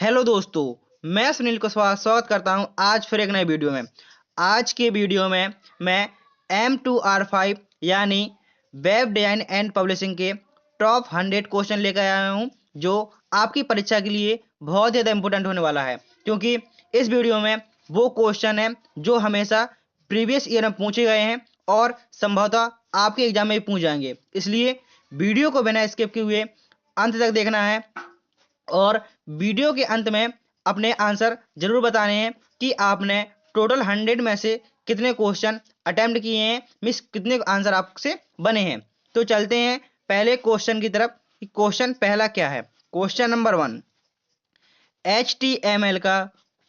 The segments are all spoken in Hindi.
हेलो दोस्तों, मैं सुनील कुशवाहा स्वागत करता हूं आज फिर एक नए वीडियो में। आज के वीडियो में मैं M2R5 यानी वेब डिजाइन एंड पब्लिशिंग के टॉप 100 क्वेश्चन लेकर आया हूं, जो आपकी परीक्षा के लिए बहुत ज़्यादा इंपॉर्टेंट होने वाला है। क्योंकि इस वीडियो में वो क्वेश्चन है जो हमेशा प्रीवियस ईयर में पूछे गए हैं और संभवतः आपके एग्जाम में भी पूछ जाएंगे। इसलिए वीडियो को बिना स्किप किए हुए अंत तक देखना है और वीडियो के अंत में अपने आंसर जरूर बताने हैं कि आपने टोटल 100 में से कितने क्वेश्चन अटेम्प्ट किए हैं, मीन्स कितने आंसर आपसे बने हैं। तो चलते हैं पहले क्वेश्चन की तरफ। क्वेश्चन पहला क्या है? क्वेश्चन नंबर 1, HTML का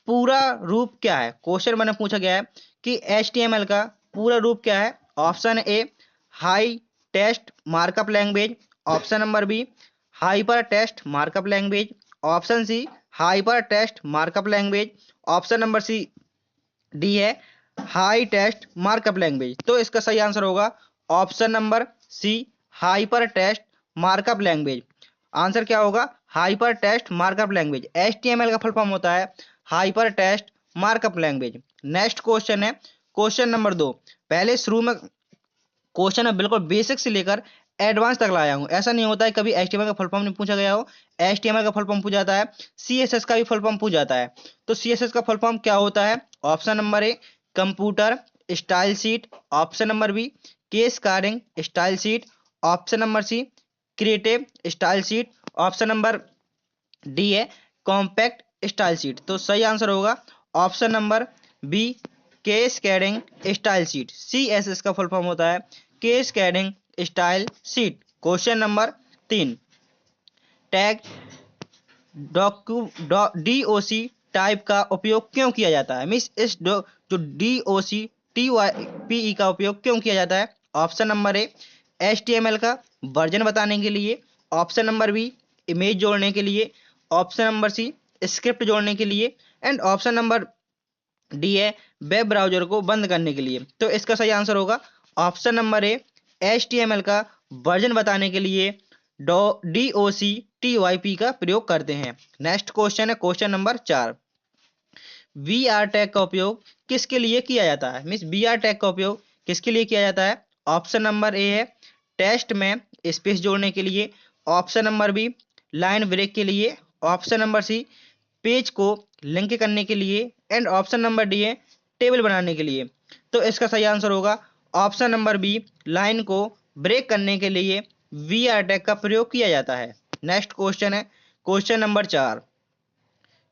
पूरा रूप क्या है? क्वेश्चन मैंने पूछा गया है कि HTML का पूरा रूप क्या है। Option A high text markup language, option number B hyper text markup language, option C hyper text markup language, option number C D है हाई टेक्स्ट मार्कअप लैंग्वेज। तो इसका सही आंसर होगा option number C hyper text markup language. Answer क्या होगा? Hyper text markup language. HTML का फुल फॉर्म होता है hyper text markup language. Next question है क्वेश्चन नंबर 2। पहले शुरू में क्वेश्चन है बिल्कुल बेसिक से लेकर एडवांस तक लाया हूं। ऐसा नहीं होता है कभी HTML का फुल फॉर्म नहीं पूछा गया हो। HTML का फुल फॉर्म पूछा जाता है, CSS का भी फुल फॉर्म पूछा जाता है। तो CSS का फुल फॉर्म क्या होता है? Option number A computer style sheet, option number B cascading style sheet, option number C creative style sheet, option number D है कॉम्पैक्ट स्टाइल शीट। तो सही आंसर होगा option number B cascading style sheet. CSS का फुल फॉर्म होता है cascading style sheet. Question number 3, tag DOC type का उपयोग क्यों किया जाता है? मीन्स जो DOC TYPE का उपयोग क्यों किया जाता है? ऑप्शन नंबर ए HTML का वर्जन बताने के लिए, ऑप्शन नंबर बी इमेज जोड़ने के लिए, ऑप्शन नंबर सी स्क्रिप्ट जोड़ने के लिए, एंड ऑप्शन नंबर डी है वेब ब्राउजर को बंद करने के लिए। तो इसका सही आंसर होगा ऑप्शन नंबर ए HTML का वर्जन बताने के लिए DOC TYP का प्रयोग करते हैं। नेक्स्ट क्वेश्चन है क्वेश्चन नंबर 4, VR टैग का उपयोग किसके लिए किया जाता है? मीन्स VR टैग का उपयोग किसके लिए किया जाता है? ऑप्शन नंबर ए है टेक्स्ट में स्पेस जोड़ने के लिए, option number B line break के लिए, ऑप्शन नंबर सी पेज को लिंक करने के लिए, एंड ऑप्शन नंबर डी है टेबल बनाने के लिए। तो इसका सही आंसर होगा ऑप्शन नंबर बी लाइन को ब्रेक करने के लिए VR टैग का प्रयोग किया जाता है। नेक्स्ट क्वेश्चन है क्वेश्चन नंबर 4,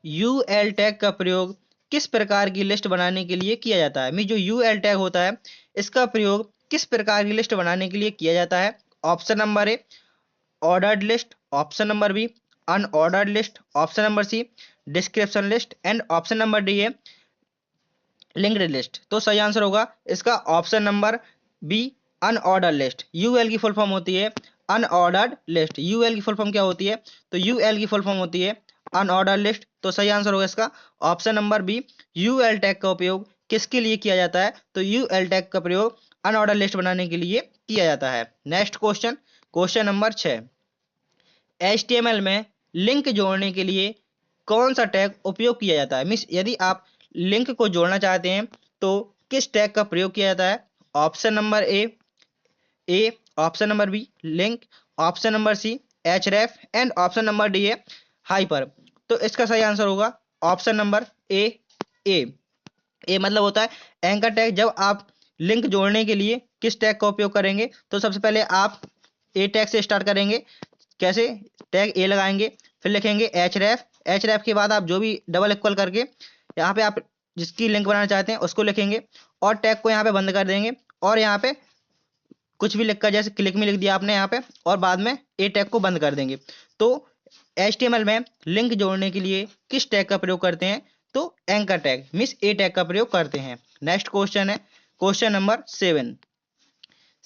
UL टैग का प्रयोग किस प्रकार की लिस्ट बनाने के लिए किया जाता है? मीन जो UL टैग होता है इसका प्रयोग किस प्रकार की लिस्ट बनाने के लिए किया जाता है? Option number A ordered list, option number B unordered list, option number C description list, and option number D है लिंक्ड लिस्ट। तो सही आंसर होगा इसका option number B unordered list. UL की फुल फॉर्म होती है अनऑर्डर्ड लिस्ट। यूएल की फुल फॉर्म क्या होती है? तो यूएल की फुल फॉर्म होती है अनऑर्डर्ड लिस्ट। तो सही आंसर होगा इसका option number B UL tag का उपयोग किसके लिए किया जाता है? तो यूएल टैग का प्रयोग अनऑर्डर्ड लिस्ट बनाने के लिए किया जाता है। Next question question number 6, HTML में लिंक जोड़ने के लिए कौन सा टैग उपयोग किया जाता है? मीन्स यदि आप लिंक को जोड़ना चाहते हैं तो किस टैग का प्रयोग किया जाता है? Option number A option number B link, option number C href, and option number D है हाइपर। तो इसका सही आंसर होगा ऑप्शन नंबर ए मतलब होता है एंकर टैग। जब आप लिंक जोड़ने के लिए किस टैग का उपयोग करेंगे? तो सबसे पहले आप ए टैग से स्टार्ट करेंगे। कैसे? टैग ए लगाएंगे, फिर लिखेंगे href के बाद आप जो भी डबल इक्वल करके यहाँ पे आप जिसकी लिंक बनाना चाहते हैं उसको लिखेंगे और टैग को यहाँ पे बंद कर देंगे और यहाँ पे कुछ भी लिखकर जैसे क्लिक में लिख दिया आपने यहाँ पे और बाद में ए टैग को बंद कर देंगे। तो HTML में लिंक जोड़ने के लिए किस टैग का प्रयोग करते हैं? तो एंकर टैग मीन्स ए टैग का प्रयोग करते हैं। नेक्स्ट क्वेश्चन है क्वेश्चन नंबर 7,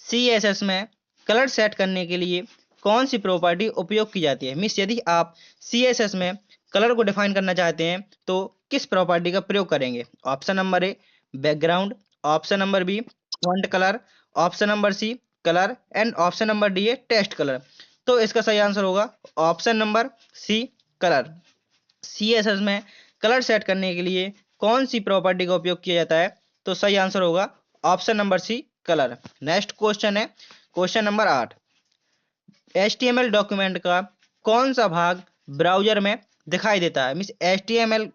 CSS में कलर सेट करने के लिए कौन सी प्रॉपर्टी उपयोग की जाती है? मीन्स यदि आप CSS में कलर को डिफाइन करना चाहते हैं तो किस प्रॉपर्टी का प्रयोग करेंगे? Option number A background, option number B font colour, option number C colour, and option number D है टेक्स्ट कलर। तो इसका सही आंसर होगा option number C colour. CSS में कलर सेट करने के लिए कौन सी प्रॉपर्टी का उपयोग किया जाता है? तो सही आंसर होगा option number C, colour. Next question है क्वेश्चन नंबर 8। HTML डॉक्यूमेंट का कौन सा भाग ब्राउजर में दिखाई देता है? मीन्स HTML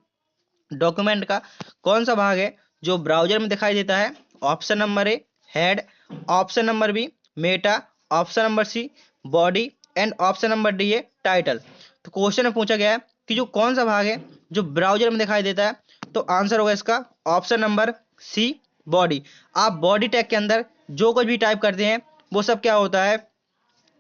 डॉक्यूमेंट का कौन सा भाग है जो ब्राउजर में दिखाई देता है? Option number A head, option number B meta, option number C body and option number D है टाइटल। तो क्वेश्चन में पूछा गया है कि जो कौन सा भाग है जो ब्राउजर में दिखाई देता है, तो आंसर होगा इसका ऑप्शन नंबर सी बॉडी। आप बॉडी टैग के अंदर जो कुछ भी टाइप करते हैं वो सब क्या होता है,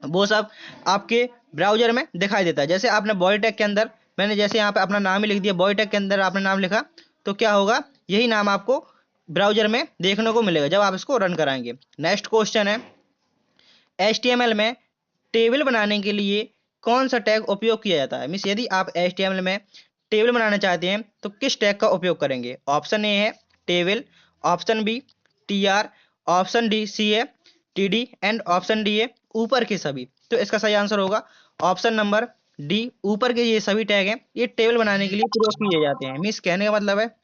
वो सब आपके ब्राउजर में दिखाई देता है। जैसे आपने बॉडी टैग के अंदर, मैंने जैसे यहाँ पे अपना नाम ही लिख दिया, बॉडी टैग के अंदर आपने नाम लिखा, तो क्या होगा, यही नाम आपको ब्राउजर में देखने को मिलेगा जब आप इसको रन कराएंगे। नेक्स्ट क्वेश्चन है HTML में टेबल बनाने के लिए कौन सा टैग उपयोग किया जाता है? मीन्स यदि आप HTML में टेबल बनाना चाहते हैं तो किस टैग का उपयोग करेंगे? ऑप्शन ए है table, option B TR, option D C है TD एंड ऑप्शन डी है ऊपर के सभी। तो इसका सही आंसर होगा ऑप्शन नंबर डी, ऊपर के ये सभी टैग हैं, ये टेबल बनाने के लिए प्रयोग किए जाते हैं। मीन्स कहने का मतलब है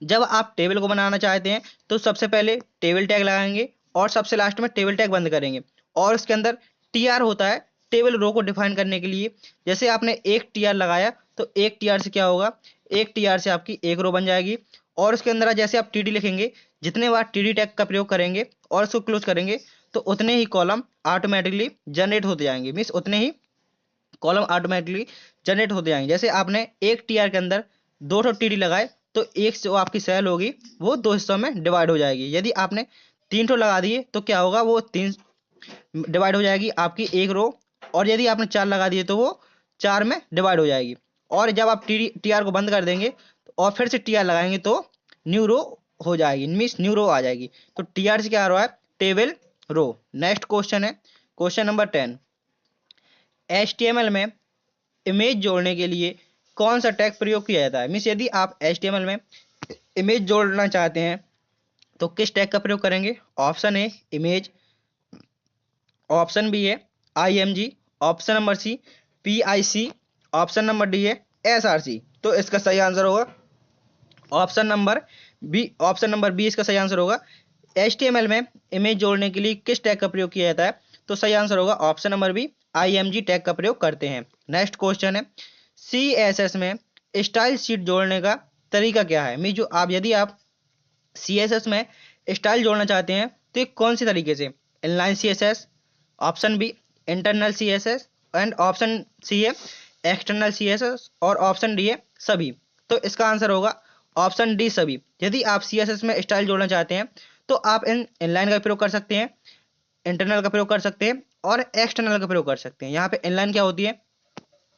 जब आप टेबल को बनाना चाहते हैं तो सबसे पहले टेबल टैग लगाएंगे और सबसे लास्ट में टेबल टैग बंद करेंगे, और उसके अंदर TR होता है टेबल रो को डिफाइन करने के लिए। जैसे आपने एक TR लगाया तो एक TR से क्या होगा, एक TR से आपकी एक रो बन जाएगी, और उसके अंदर जैसे आप TD लिखेंगे, जितने बार TD टैग का प्रयोग करेंगे और उसको क्लोज करेंगे तो उतने ही कॉलम ऑटोमेटिकली जनरेट होते जाएंगे। मीन्स उतने ही कॉलम ऑटोमेटिकली जनरेट होते जाएंगे। जैसे आपने एक TR के अंदर दो TD लगाए तो एक जो आपकी सेल होगी वो दो हिस्सों में डिवाइड हो जाएगी। यदि आपने तीन लगा दिए तो क्या होगा, वो तीन डिवाइड हो जाएगी आपकी एक रो, और यदि आपने चार लगा दिए तो वो चार में डिवाइड हो जाएगी। और जब आप TR को बंद कर देंगे और फिर से TR लगाएंगे तो न्यू रो हो जाएगी, मीन्स न्यू रो आ जाएगी। तो TR से क्या आ रहा है, टेबल रो। नेक्स्ट क्वेश्चन है क्वेश्चन नंबर 10। HTML में इमेज जोड़ने के लिए कौन सा टैग प्रयोग किया जाता है? मीन्स यदि आप HTML में इमेज जोड़ना चाहते हैं तो किस टैग का प्रयोग करेंगे? Option A image, option B है IMG, option number C PIC, option number D है SRC। तो इसका सही आंसर होगा option number B. Option number B इसका सही आंसर होगा। HTML में इमेज जोड़ने के लिए किस टैग का प्रयोग किया जाता है? तो सही आंसर होगा option number B, IMG tag का प्रयोग करते हैं। नेक्स्ट क्वेश्चन है CSS में स्टाइल शीट जोड़ने का तरीका क्या है? मीन जो आप यदि आप CSS में स्टाइल जोड़ना चाहते हैं तो ये कौन सी तरीके से? Inline CSS, option B internal CSS and option C है एक्सटर्नल CSS और ऑप्शन डी है सभी। तो इसका आंसर होगा ऑप्शन डी सभी। यदि आप CSS में स्टाइल जोड़ना चाहते हैं तो आप इनलाइन का प्रयोग कर सकते हैं, इंटरनल का प्रयोग कर सकते हैं और एक्सटर्नल का प्रयोग कर सकते हैं। यहाँ पे इनलाइन क्या होती है,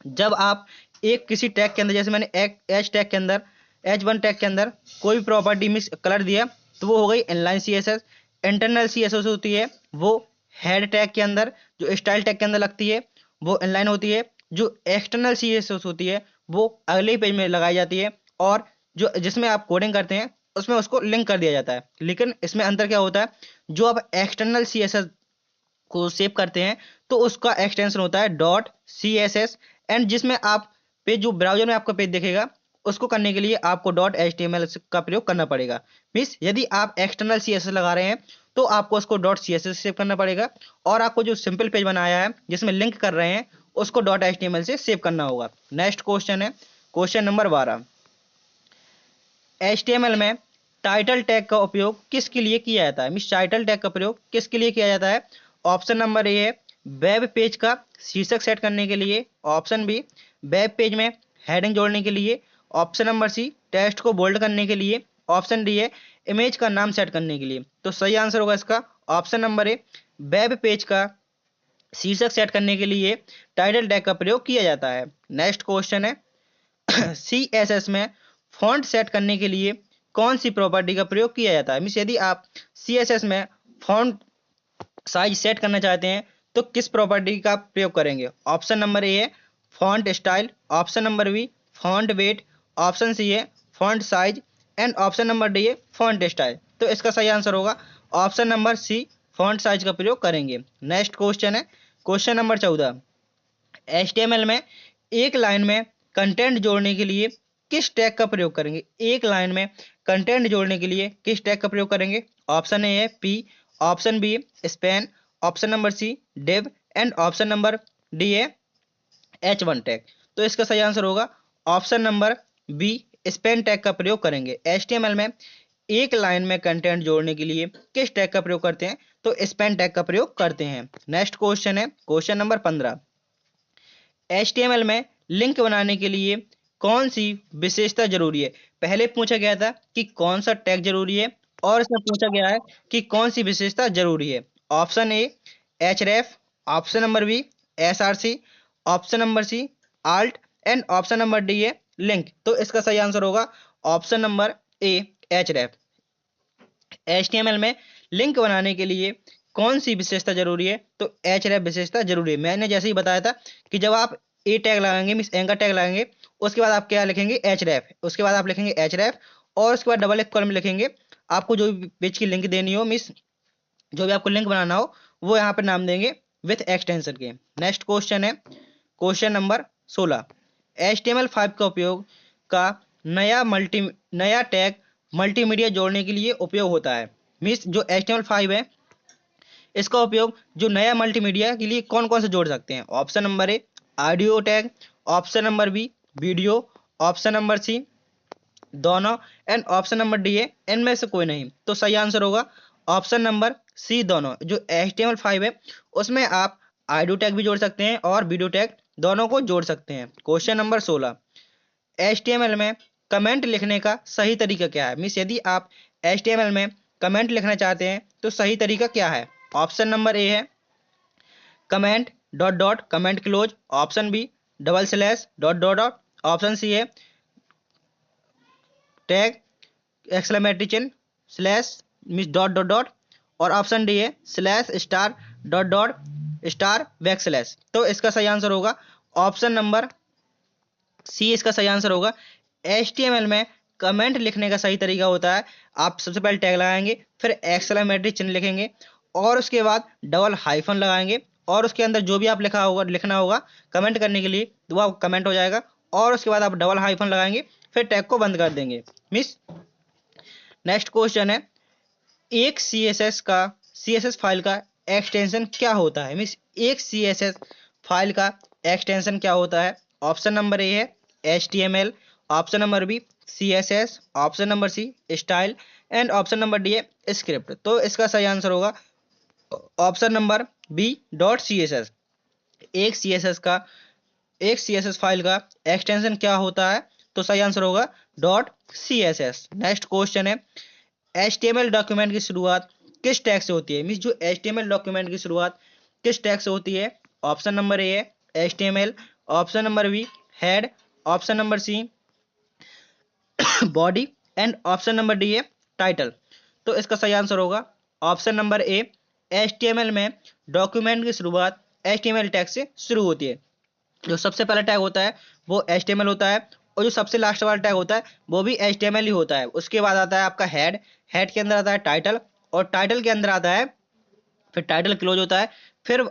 जब आप एक किसी टैग के अंदर, जैसे मैंने H टैग के अंदर H1 टैग के अंदर कोई भी प्रॉपर्टी मिस कलर दिया तो वो हो गई इनलाइन CSS। इंटरनल CSS होती है वो हेड टैग के अंदर, जो स्टाइल टैग के अंदर लगती है वो इनलाइन होती है। जो एक्सटर्नल CSS होती है वो अगले पेज में लगाई जाती है, और जो जिसमें आप कोडिंग करते हैं उसमें उसको लिंक कर दिया जाता है। लेकिन इसमें अंतर क्या होता है, जो आप एक्सटर्नल CSS को सेव करते हैं तो उसका एक्सटेंशन होता है .css, एंड जिसमें आप पेज, जो ब्राउजर में आपका पेज दिखेगा उसको करने के लिए आपको .html का प्रयोग करना पड़ेगा। मीन्स यदि आप एक्सटर्नल CSS लगा रहे हैं तो आपको उसको .css सेव करना पड़ेगा, और आपको जो सिंपल पेज बनाया है जिसमें लिंक कर रहे हैं उसको .html से सेव करना होगा। नेक्स्ट क्वेश्चन है क्वेश्चन नंबर 12। HTML में टाइटल टैग का उपयोग किसके लिए किया जाता है? मीन्स टाइटल टैग का प्रयोग किसके लिए किया जाता है? ऑप्शन नंबर ए है वेब पेज का शीर्षक सेट करने के लिए, ऑप्शन बी वेब पेज में हेडिंग जोड़ने के लिए, ऑप्शन नंबर सी टेक्स्ट को बोल्ड करने के लिए, ऑप्शन डी है इमेज का नाम सेट करने के लिए। तो सही आंसर होगा इसका ऑप्शन नंबर ए, वेब पेज का शीर्षक सेट करने के लिए टाइटल टैग का प्रयोग किया जाता है। नेक्स्ट क्वेश्चन है CSS में फॉन्ट सेट करने के लिए कौन सी प्रॉपर्टी का प्रयोग किया जाता है? मीन्स यदि आप CSS में फॉन्ट साइज सेट करना चाहते हैं तो किस प्रॉपर्टी का प्रयोग करेंगे? ऑप्शन नंबर ए है font style, option number B font weight, option C है font size and option number D है फॉन्ट स्टाइल। तो इसका सही आंसर होगा option number C, font size का प्रयोग करेंगे। नेक्स्ट क्वेश्चन है क्वेश्चन नंबर 14। HTML में एक लाइन में कंटेंट जोड़ने के लिए किस टैग का प्रयोग करेंगे? एक लाइन में कंटेंट जोड़ने के लिए किस टैग का प्रयोग करेंगे? ऑप्शन ए है P, option B span, option number C div and option number D है H1 टैग। तो इसका सही आंसर होगा option number B, span tag का प्रयोग करेंगे। HTML में एक लाइन में कंटेंट जोड़ने के लिए किस टैग का प्रयोग करते हैं? तो स्पैन टैग का प्रयोग करते हैं। नेक्स्ट क्वेश्चन है क्वेश्चन नंबर 15। HTML में लिंक बनाने के लिए कौन सी विशेषता जरूरी है? पहले पूछा गया था कि कौन सा टैग जरूरी है और इसमें पूछा गया है कि कौन सी विशेषता जरूरी है। Option A href, option number B src, option number C alt and option number D है लिंक। तो इसका सही आंसर होगा option number A href। HTML में लिंक बनाने के लिए कौन सी विशेषता जरूरी है? तो href विशेषता जरूरी है। मैंने जैसे ही बताया था कि जब आप ए टैग लगाएंगे मीन्स एंकर टैग लगाएंगे, उसके बाद आप क्या लिखेंगे? href, उसके बाद आप लिखेंगे href और उसके बाद डबल एक कॉलम लिखेंगे। आपको जो भी पेज की लिंक देनी हो मीन्स जो भी आपको लिंक बनाना हो वो यहाँ पे नाम देंगे विथ एक्सटेंशन के। नेक्स्ट क्वेश्चन है क्वेश्चन नंबर 16। HTML5 का उपयोग का नया टैग मल्टीमीडिया जोड़ने के लिए उपयोग होता है। मीन्स जो HTML5 है इसका उपयोग जो नया मल्टीमीडिया के लिए कौन कौन से जोड़ सकते हैं? Option number A audio tag, option number B video, option number C दोनों एंड ऑप्शन नंबर डी है इनमें से कोई नहीं। तो सही आंसर होगा ऑप्शन नंबर सी दोनों। जो HTML5 है उसमें आप ऑडियो टैग भी जोड़ सकते हैं और वीडियो टैग दोनों को जोड़ सकते हैं। Question number 16। HTML में कमेंट लिखने का सही तरीका क्या है? मीन्स यदि आप HTML में कमेंट लिखना चाहते हैं तो सही तरीका क्या है? ऑप्शन नंबर ए है comment dot dot comment close, option B double slash dot dot dot, option C है टैग एक्सक्लेमेटरी चिन्ह slash means dot dot dot और ऑप्शन डी है slash star dot dot star back slash. तो इसका सही आंसर होगा ऑप्शन नंबर सी, इसका सही आंसर होगा। HTML में कमेंट लिखने का सही तरीका होता है आप सबसे पहले टैग लगाएंगे, फिर एक्सक्लेमेटरी चिन्ह लिखेंगे और उसके बाद डबल हाइफन लगाएंगे और उसके अंदर जो भी आप लिखना होगा कमेंट करने के लिए तो वह कमेंट हो जाएगा और उसके बाद आप डबल हाइफन लगाएंगे फिर टैग को बंद कर देंगे। मिस नेक्स्ट क्वेश्चन है एक CSS फाइल का एक्सटेंशन क्या होता है? मीन्स एक CSS फाइल का एक्सटेंशन क्या होता है? ऑप्शन नंबर ए है HTML, option number B CSS, option number C style and option number D है स्क्रिप्ट। तो इसका सही आंसर होगा option number B dot CSS। एक CSS फाइल का एक्सटेंशन क्या होता है? तो सही आंसर होगा डॉट CSS। नेक्स्ट क्वेश्चन है HTML डॉक्यूमेंट की शुरुआत किस टैग से होती है? मीन्स जो HTML डॉक्यूमेंट की शुरुआत किस टैग से होती है? ऑप्शन नंबर ए है HTML, option number B head, option number C body and option number D है टाइटल। तो इसका सही आंसर होगा ऑप्शन नंबर ए। HTML में डॉक्यूमेंट की शुरुआत HTML टैग से शुरू होती है। जो सबसे पहला टैग होता है वो HTML होता है और जो सबसे लास्ट वाला टैग होता है वो भी HTML ही होता है। उसके बाद आता है आपका हेड, हेड के अंदर आता है टाइटल और टाइटल के अंदर आता है फिर टाइटल क्लोज होता है। फिर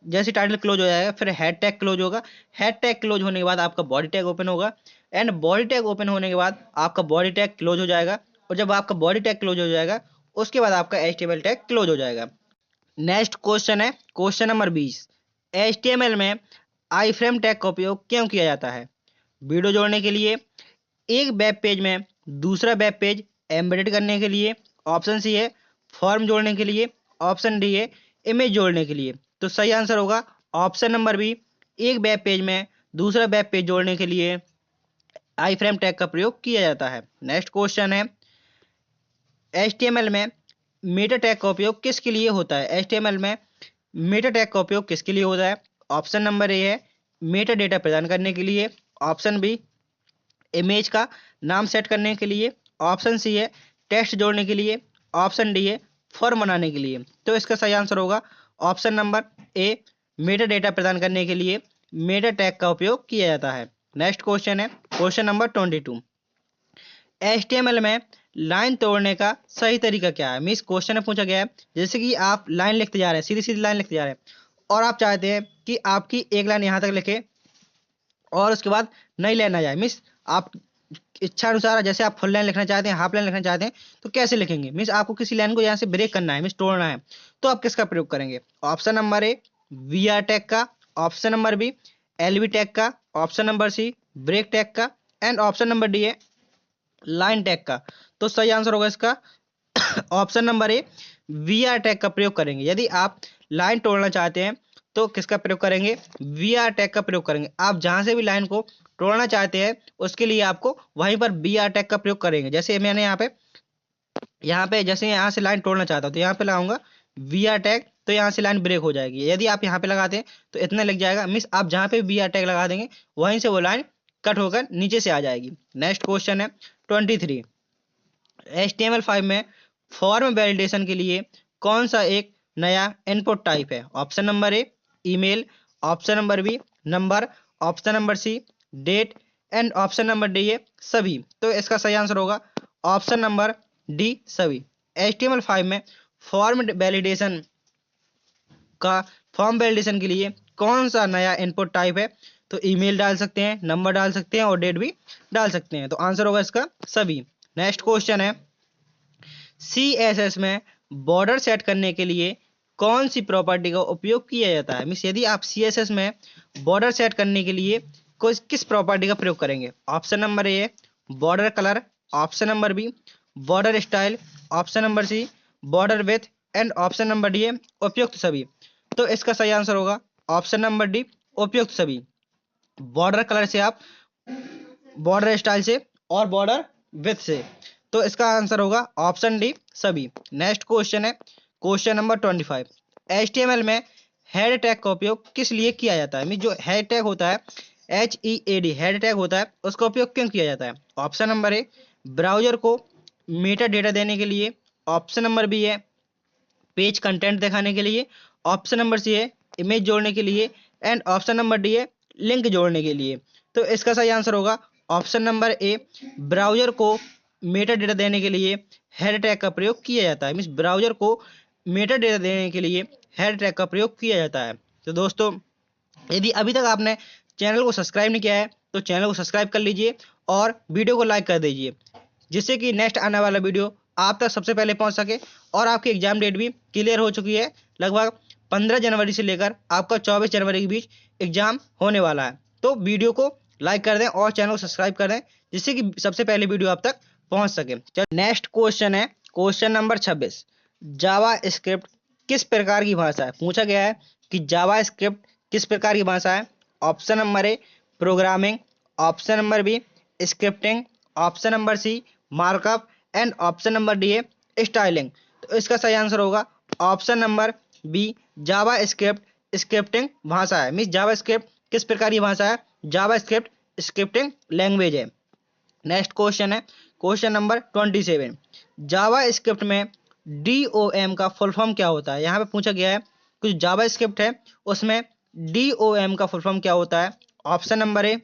जैसे टाइटल क्लोज हो जाएगा फिर हेड टैग क्लोज होगा, हेड टैग क्लोज होने के बाद आपका बॉडी टैग ओपन होगा एंड बॉडी टैग ओपन होने के बाद आपका बॉडी टैग क्लोज हो जाएगा और जब आपका बॉडी टैग क्लोज हो जाएगा उसके बाद आपका HTML टैग क्लोज हो जाएगा। नेक्स्ट क्वेश्चन है क्वेश्चन नंबर 20। HTML में आई फ्रेम टैग का उपयोग क्यों किया जाता है? वीडियो जोड़ने के लिए, एक वेब पेज में दूसरा वेब पेज एम्बेडेड करने के लिए, ऑप्शन सी है फॉर्म जोड़ने के लिए, ऑप्शन डी है इमेज जोड़ने के लिए। तो सही आंसर होगा ऑप्शन नंबर बी, एक वेब पेज में दूसरा वेब पेज जोड़ने के लिए आई फ्रेम टैग का प्रयोग किया जाता है। नेक्स्ट क्वेश्चन है HTML में मेटा टैग का उपयोग किसके लिए होता है? HTML में मेटा टैग का उपयोग किसके लिए होता है? ऑप्शन नंबर ए है मेटा डेटा प्रदान करने के लिए, ऑप्शन बी इमेज का नाम सेट करने के लिए, ऑप्शन सी है टेक्स्ट जोड़ने के लिए, ऑप्शन डी है फॉर्म बनाने के लिए। तो इसका सही आंसर होगा ऑप्शन नंबर ए, मेटा डेटा प्रदान करने के लिए मेटा टैग का उपयोग किया जाता है। नेक्स्ट क्वेश्चन है क्वेश्चन नंबर 22। HTML में लाइन तोड़ने का सही तरीका क्या है? मीन्स क्वेश्चन में पूछा गया है जैसे कि आप लाइन लिखते जा रहे हैं, सीधी सीधी लाइन लिखते जा रहे हैं और आप चाहते हैं कि आपकी एक लाइन यहाँ तक लिखे और उसके बाद नई लाइन आ जाए। मीन्स आप इच्छा अनुसार, जैसे आप फुल लाइन लिखना चाहते हैं, हाफ लाइन लिखना चाहते हैं, तो कैसे लिखेंगे। मीन्स आपको किसी लाइन को यहाँ से ब्रेक करना है, मीन्स तोड़ना है, तो आप किसका प्रयोग करेंगे। Option number A V R tag का, option number B L V tag का, option number C break tag का, एंड ऑप्शन नंबर डी है लाइन टैग का। तो सही आंसर होगा इसका option number A V R tag का प्रयोग करेंगे। यदि आप लाइन तोड़ना चाहते हैं तो किसका प्रयोग करेंगे, वी आर टैग का प्रयोग करेंगे। आप जहां से भी लाइन को तोड़ना चाहते हैं उसके लिए आपको वहीं पर वी आर टैग का प्रयोग करेंगे। जैसे मैंने यहाँ पे जैसे यहाँ से लाइन तोड़ना चाहता हूँ तो यहाँ पे लगाऊंगा वी आर टैग, तो यहाँ से लाइन ब्रेक हो जाएगी। यदि आप यहाँ पे लगाते हैं तो इतना लग जाएगा। मीन्स आप जहाँ पे वी आर टैग लगा देंगे वहीं से वो लाइन कट होकर नीचे से आ जाएगी। नेक्स्ट क्वेश्चन है 23। HTML5 में फॉर्म वैलिडेशन के लिए कौन सा एक नया इनपुट टाइप है। Option number A email, option number B number, option number C date, and option number D है सभी। तो इसका सही आंसर होगा ऑप्शन नंबर डी सभी। HTML5 में फॉर्म वैलिडेशन का फॉर्म वैलिडेशन के लिए कौन सा नया इनपुट टाइप है। तो ईमेल डाल सकते हैं, नंबर डाल सकते हैं और डेट भी डाल सकते हैं। तो आंसर होगा इसका सभी। नेक्स्ट क्वेश्चन है CSS में बॉर्डर सेट करने के लिए कौन सी प्रॉपर्टी का उपयोग किया जाता है। मीन्स यदि आप CSS में बॉर्डर सेट करने के लिए किस प्रॉपर्टी का प्रयोग करेंगे। Option number A border colour, option number B border style, option number C border width, and option number D है उपयुक्त सभी। तो इसका सही आंसर होगा ऑप्शन नंबर डी उपयुक्त सभी। बॉर्डर कलर से आप, बॉर्डर स्टाइल से और बॉर्डर विथ से। तो इसका आंसर होगा ऑप्शन डी सभी। नेक्स्ट क्वेश्चन है क्वेश्चन नंबर 25। HTML में हेड टैग का उपयोग किस लिए किया जाता है। मीन जो हेड टैग होता है HEAD हेड टैग होता है उसका उपयोग क्यों किया जाता है। ऑप्शन नंबर ए ब्राउजर को मेटा डेटा देने के लिए, ऑप्शन नंबर बी है पेज कंटेंट दिखाने के लिए, ऑप्शन नंबर सी है इमेज जोड़ने के लिए, एंड ऑप्शन नंबर डी है लिंक जोड़ने के लिए। तो इसका सही आंसर होगा ऑप्शन नंबर ए ब्राउजर को मेटा डेटा देने के लिए हेड टैग का प्रयोग किया जाता है। मीन्स ब्राउजर को मेटा डेटा देने के लिए हेड टैग का प्रयोग किया जाता है। तो दोस्तों यदि अभी तक आपने चैनल को सब्सक्राइब नहीं किया है तो चैनल को सब्सक्राइब कर लीजिए और वीडियो को लाइक कर दीजिए, जिससे कि नेक्स्ट आने वाला वीडियो आप तक सबसे पहले पहुंच सके। और आपकी एग्जाम डेट भी क्लियर हो चुकी है। लगभग 15 जनवरी से लेकर आपका 24 जनवरी के बीच एग्जाम होने वाला है। तो वीडियो को लाइक कर दें और चैनल को सब्सक्राइब कर दें, जिससे कि सबसे पहले वीडियो आप तक पहुंच सके। नेक्स्ट क्वेश्चन है क्वेश्चन नंबर 26। जावा स्क्रिप्ट किस प्रकार की भाषा है। पूछा गया है कि जावा स्क्रिप्ट किस प्रकार की भाषा है। Option number A programming, option number B scripting, option number C markup, and option number D है स्टाइलिंग। तो इसका सही आंसर होगा option number B JavaScript scripting भाषा है। मीन्स जावा स्क्रिप्ट किस प्रकार की भाषा है, जावा स्क्रिप्ट स्क्रिप्टिंग लैंग्वेज है। नेक्स्ट क्वेश्चन है क्वेश्चन नंबर 27। जावा स्क्रिप्ट में DOM का फुल फॉर्म क्या होता है। यहाँ पे पूछा गया है कुछ जावा स्क्रिप्ट है उसमें DOM का फुल फॉर्म क्या होता है। Option number A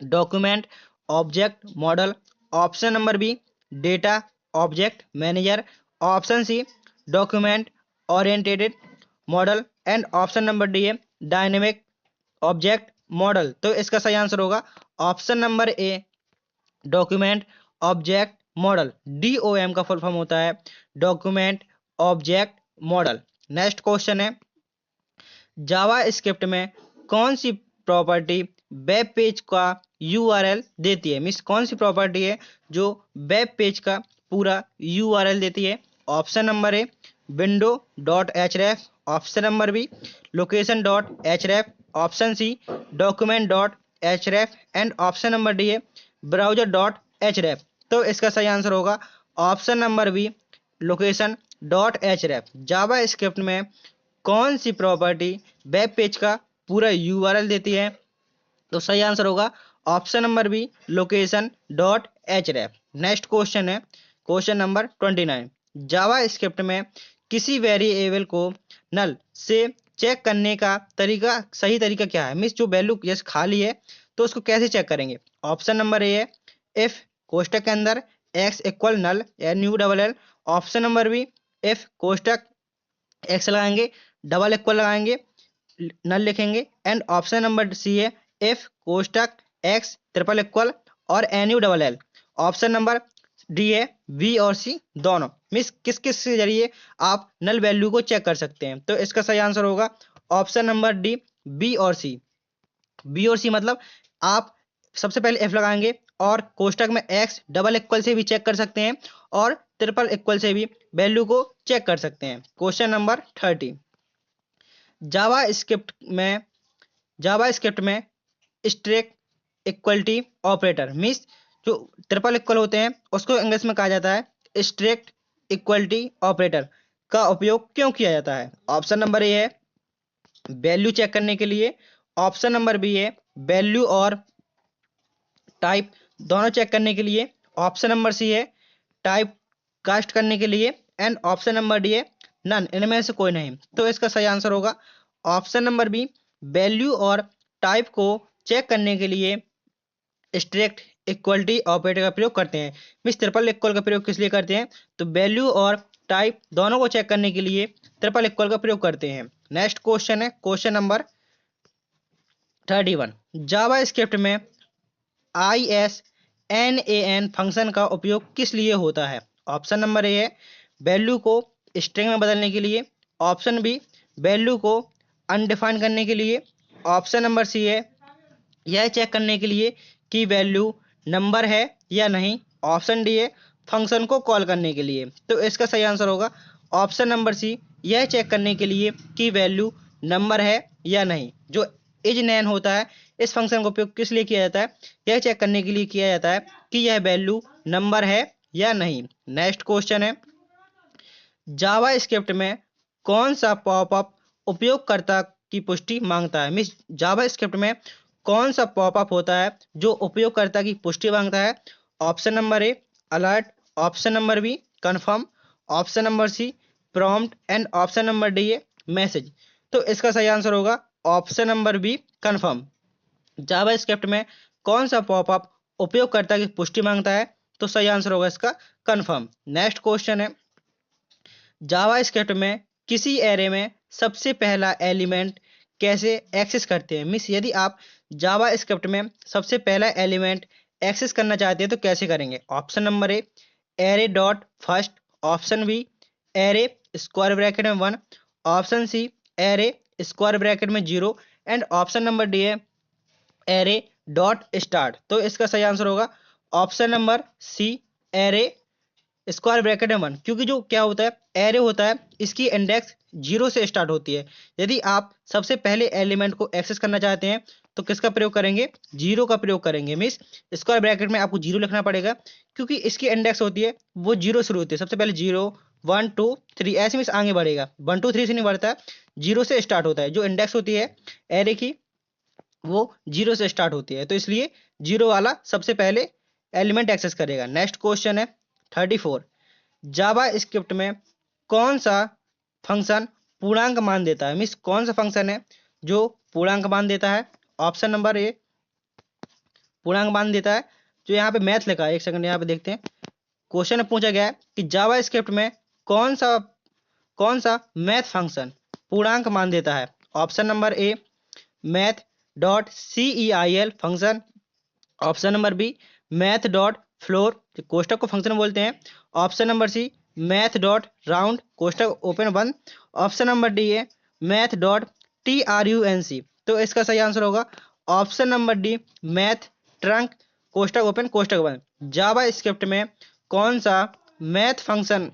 document object model, option number B data object manager, option C document oriented model, and option number D है डायनेमिक ऑब्जेक्ट मॉडल। तो इसका सही आंसर होगा option number A document object model. DOM का फुल फॉर्म होता है document object model. Next question है जावा स्क्रिप्ट में कौन सी प्रॉपर्टी वेब पेज का URL देती है। मीन्स कौन सी प्रॉपर्टी है जो वेब पेज का पूरा URL देती है। Option number A window dot href, option number B location dot href, option C document dot href, and option number D है ब्राउजर डॉट href। तो इसका सही आंसर होगा option number B location dot href। JavaScript में कौन सी प्रॉपर्टी वेब पेज का पूरा URL देती है। तो सही आंसर होगा option number B location dot href। Next question है क्वेश्चन नंबर 29। जावा स्क्रिप्ट में किसी वेरिएबल को नल से चेक करने का सही तरीका क्या है। मीन्स जो वैल्यू जैसे खाली है तो उसको कैसे चेक करेंगे। ऑप्शन नंबर ए है इफ कोष्टक के अंदर x equal null NULL, option number B if कोष्टक x लगाएंगे डबल इक्वल लगाएंगे नल लिखेंगे, एंड ऑप्शन नंबर सी है इफ कोष्टक एक्स ट्रिपल इक्वल और N U double L. Option number D है बी और सी दोनों। मीन्स किस किस के जरिए आप नल वैल्यू को चेक कर सकते हैं, तो इसका सही आंसर होगा ऑप्शन नंबर डी, बी और सी। बी और सी मतलब आप सबसे पहले एफ लगाएंगे और कोष्टक में एक्स डबल इक्वल से भी चेक कर सकते हैं और ट्रिपल इक्वल से भी वैल्यू को चेक कर सकते हैं। क्वेश्चन नंबर 30, जावा स्क्रिप्ट में स्ट्रिक्ट इक्वलिटी ऑपरेटर मीन्स जो ट्रिपल इक्वल होते हैं उसको इंग्लिश में कहा जाता है स्ट्रिक्ट इक्वलिटी ऑपरेटर का उपयोग क्यों किया जाता है। ऑप्शन नंबर ए है वैल्यू चेक करने के लिए, ऑप्शन नंबर बी है वैल्यू और टाइप दोनों चेक करने के लिए, ऑप्शन नंबर सी है टाइप कास्ट करने के लिए एंड ऑप्शन नंबर डी है नन, इनमें से कोई नहीं। तो इसका सही आंसर होगा ऑप्शन नंबर बी, वैल्यू और टाइप को चेक करने के लिए स्ट्रिक्ट इक्वलिटी ऑपरेटर का प्रयोग करते हैं। मिस ट्रिपल इक्वल का प्रयोग किस लिए करते हैं, तो वैल्यू और टाइप दोनों को चेक करने के लिए ट्रिपल इक्वल का प्रयोग करते हैं। नेक्स्ट क्वेश्चन है क्वेश्चन नंबर 31, जावा स्क्रिप्ट में ISNAN फंक्शन का उपयोग किस लिए होता है। ऑप्शन नंबर ए है वैल्यू को स्ट्रिंग में बदलने के लिए, ऑप्शन बी वैल्यू को अनडिफाइन करने के लिए, ऑप्शन नंबर सी है यह चेक करने के लिए कि वैल्यू नंबर है या नहीं, ऑप्शन डी है फंक्शन को कॉल करने के लिए। तो इसका सही आंसर होगा ऑप्शन नंबर सी, यह चेक करने के लिए कि वैल्यू नंबर है या नहीं। जो इज नैन होता है इस फंक्शन का उपयोग किस लिए किया जाता है, यह चेक करने के लिए किया जाता है कि यह वैल्यू नंबर है या नहीं। नेक्स्ट क्वेश्चन है जावा स्क्रिप्ट में कौन सा पॉपअप उपयोगकर्ता की पुष्टि मांगता है। मीन्स जावा स्क्रिप्ट में कौन सा पॉपअप होता है जो उपयोगकर्ता की पुष्टि मांगता है। Option number A alert, option number B confirm, option number C prompt and option number D है मैसेज। तो इसका सही आंसर होगा option number B confirm. JavaScript में कौन सा पॉपअप उपयोगकर्ता की पुष्टि मांगता है, तो सही आंसर होगा इसका कंफर्म। नेक्स्ट क्वेश्चन है जावा स्क्रिप्ट में किसी एरे में सबसे पहला एलिमेंट कैसे एक्सेस करते हैं। मीन्स यदि आप जावा स्क्रिप्ट में सबसे पहला एलिमेंट एक्सेस करना चाहते हैं तो कैसे करेंगे। Option number A array dot first, option B array square bracket में 1, option C array square bracket में 0 एंड ऑप्शन नंबर डी है एरे डॉट स्टार्ट। तो इसका सही आंसर होगा option number C array square bracket में 1, क्योंकि जो क्या होता है एरे होता है इसकी इंडेक्स 0 से स्टार्ट होती है। यदि आप सबसे पहले एलिमेंट को एक्सेस करना चाहते हैं तो किसका प्रयोग करेंगे, 0 का प्रयोग करेंगे। मीन्स स्क्वायर ब्रैकेट में आपको 0 लिखना पड़ेगा क्योंकि इसकी इंडेक्स होती है वो 0 शुरू होती है। सबसे पहले 0 1 2 3 ऐसे मीन्स आगे बढ़ेगा, 1 2 3 से नहीं बढ़ता, 0 से स्टार्ट होता है। जो इंडेक्स होती है एरे की वो 0 से स्टार्ट होती है, तो इसलिए 0 वाला सबसे पहले एलिमेंट एक्सेस करेगा। नेक्स्ट क्वेश्चन है 34, जावा स्क्रिप्ट में कौन सा फंक्शन पूर्णांक मान देता है। मीन्स कौन सा फंक्शन है जो पूर्णांक मान देता है। ऑप्शन नंबर ए पूर्णांक मान देता है, जो यहाँ पे मैथ लिखा है, एक सेकंड यहाँ पे देखते हैं। क्वेश्चन में पूछा गया है कि जावा स्क्रिप्ट में कौन सा मैथ फंक्शन पूर्णांक मान देता है। Option number A math dot CEIL function, option number B math dot floor कोष्टक को फंक्शन बोलते हैं, option number C math dot round कोष्टक ओपन बंद, ऑप्शन नंबर डी है मैथ डॉट TRUNC। तो इसका सही आंसर होगा option number D math trunc कोष्टक ओपन कोष्टक बंद। जावा स्क्रिप्ट में कौन सा मैथ फंक्शन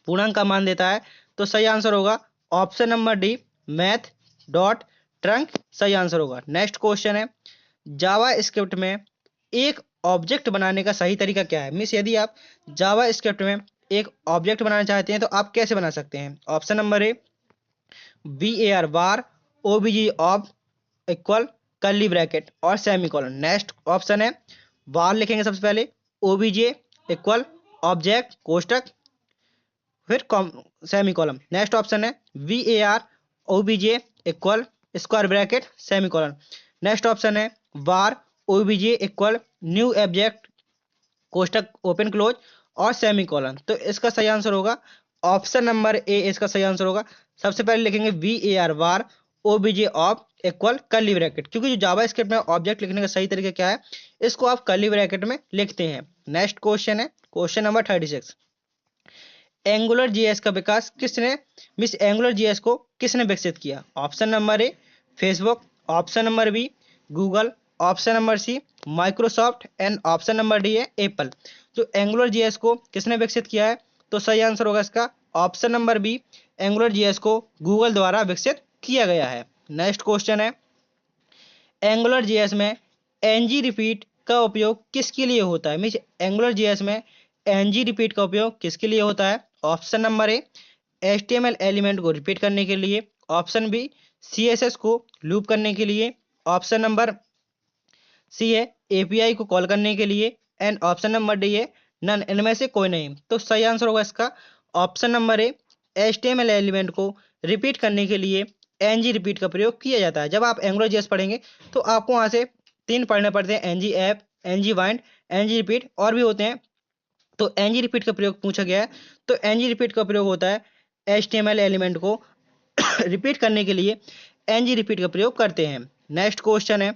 पूर्णांक का मान देता है, तो सही आंसर होगा option number D math dot trunk सही आंसर होगा। नेक्स्ट क्वेश्चन है जावा स्क्रिप्ट में एक ऑब्जेक्ट बनाने का सही तरीका क्या है। मीन्स यदि आप जावा स्क्रिप्ट में एक ऑब्जेक्ट बनाना चाहते हैं तो आप कैसे बना सकते हैं। Option number A VAR bar OBJ of equal curly bracket और सेमीकोलन। नेक्स्ट ऑप्शन है बार लिखेंगे सबसे पहले, OBJ इक्वल ऑब्जेक्ट कोष्टक फिर सेमीकोलन। नेक्स्ट ऑप्शन है VAR OBJ equal square bracket semicolon. Next option है var OBJ equal new object कोष्टक ओपन क्लोज और सेमीकोलन। तो इसका सही आंसर होगा ऑप्शन नंबर ए, इसका सही आंसर होगा। सबसे पहले लिखेंगे VAR bar OBJ of equal curly bracket, क्योंकि जो जावा स्क्रिप्ट में ऑब्जेक्ट लिखने का सही तरीका क्या है, इसको आप कर्ली ब्रैकेट में लिखते हैं। नेक्स्ट क्वेश्चन है क्वेश्चन नंबर 36। एंगुलर जीएस का विकास किसने, मिस एंगुलर जीएस को किसने विकसित किया? Option number A Facebook, option number B Google, option number C Microsoft and option number D है एप्पल। जो एंगुलर जीएस को किसने विकसित किया है, तो सही आंसर होगा इसका option number B, Angular JS को गूगल द्वारा विकसित किया गया है। नेक्स्ट क्वेश्चन है एंगुलर जीएस में एनजी रिपीट का उपयोग किसके लिए होता है? मीन्स एंगुलर जीएस में एनजी रिपीट का उपयोग किसके लिए होता है? Option number A HTML element को रिपीट करने के लिए, ऑप्शन बी सीएसएस को लूप करने के लिए, ऑप्शन नंबर सी है एपीआई को कॉल करने के लिए, एंड ऑप्शन नंबर डी है नन, इनमें से कोई नहीं। तो सही आंसर होगा इसका option number A, HTML element को रिपीट करने के लिए एनजी रिपीट का प्रयोग किया जाता है। जब आप एंगुलर जेएस पढ़ेंगे तो आपको वहां से 3 पढ़ने पड़ते हैं, NG app, NG bind, NG repeat, और भी होते हैं। तो एनजी रिपीट का प्रयोग पूछा गया है, तो एनजी रिपीट का प्रयोग होता है एचटीएमएल एलिमेंट को रिपीट करने के लिए एनजी रिपीट का प्रयोग करते हैं। नेक्स्ट क्वेश्चन है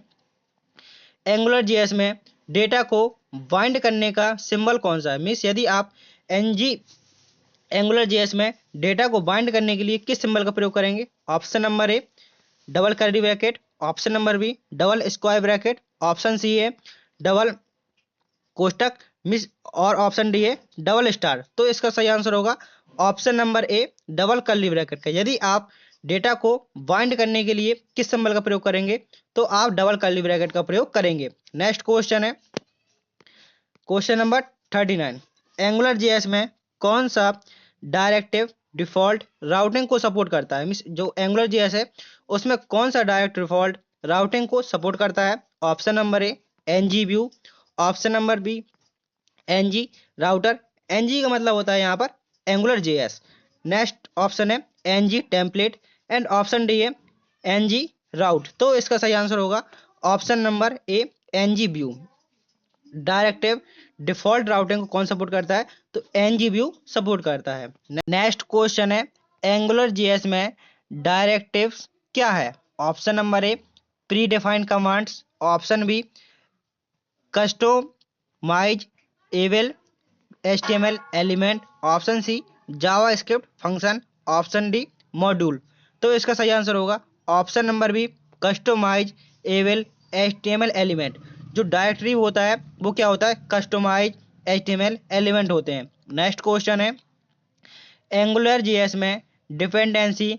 एंगुलर जीएस में डेटा को बाइंड करने का सिंबल कौन सा है? मीन्स यदि आप एनजी एंगुलर जीएस में डेटा को बाइंड करने के लिए किस सिंबल का प्रयोग करेंगे? Option number A double curly bracket, option number B double square bracket, option C है डबल कोष्टक मिस, और ऑप्शन डी है डबल स्टार। तो इसका सही आंसर होगा option number A double curly bracket का। यदि आप डेटा को बाइंड करने के लिए किस सिंबल का प्रयोग करेंगे, तो आप डबल कर्ली ब्रैकेट का प्रयोग करेंगे। नेक्स्ट क्वेश्चन है क्वेश्चन नंबर 39। एंगुलर जेएस में कौन सा डायरेक्टिव डिफॉल्ट राउटिंग को सपोर्ट करता है? मीन्स जो एंगुलर जेएस है उसमें कौन सा डायरेक्ट डिफॉल्ट राउटिंग को सपोर्ट करता है? Option number A NG view, option number B NG router, NG का मतलब होता है यहाँ पर एंगुलर जेएस। नेक्स्ट ऑप्शन है NG template, and option D है एनजी राउट। तो इसका सही आंसर होगा option number A NG view. Directive default routing को कौन सपोर्ट करता है? तो एनजी व्यू सपोर्ट करता है। नेक्स्ट क्वेश्चन है एंगुलर जेएस में डायरेक्टिव्स क्या है? Option number A predefined commands, option B customisable HTML element, option C JavaScript function, option D module. तो इसका सही आंसर होगा option number B customisable HTML element. जो डायरेक्टरी होता है वो क्या होता है? कस्टमाइज एचटीएमएल एलिमेंट होते हैं। नेक्स्ट क्वेश्चन है एंगुलर जीएस में डिपेंडेंसी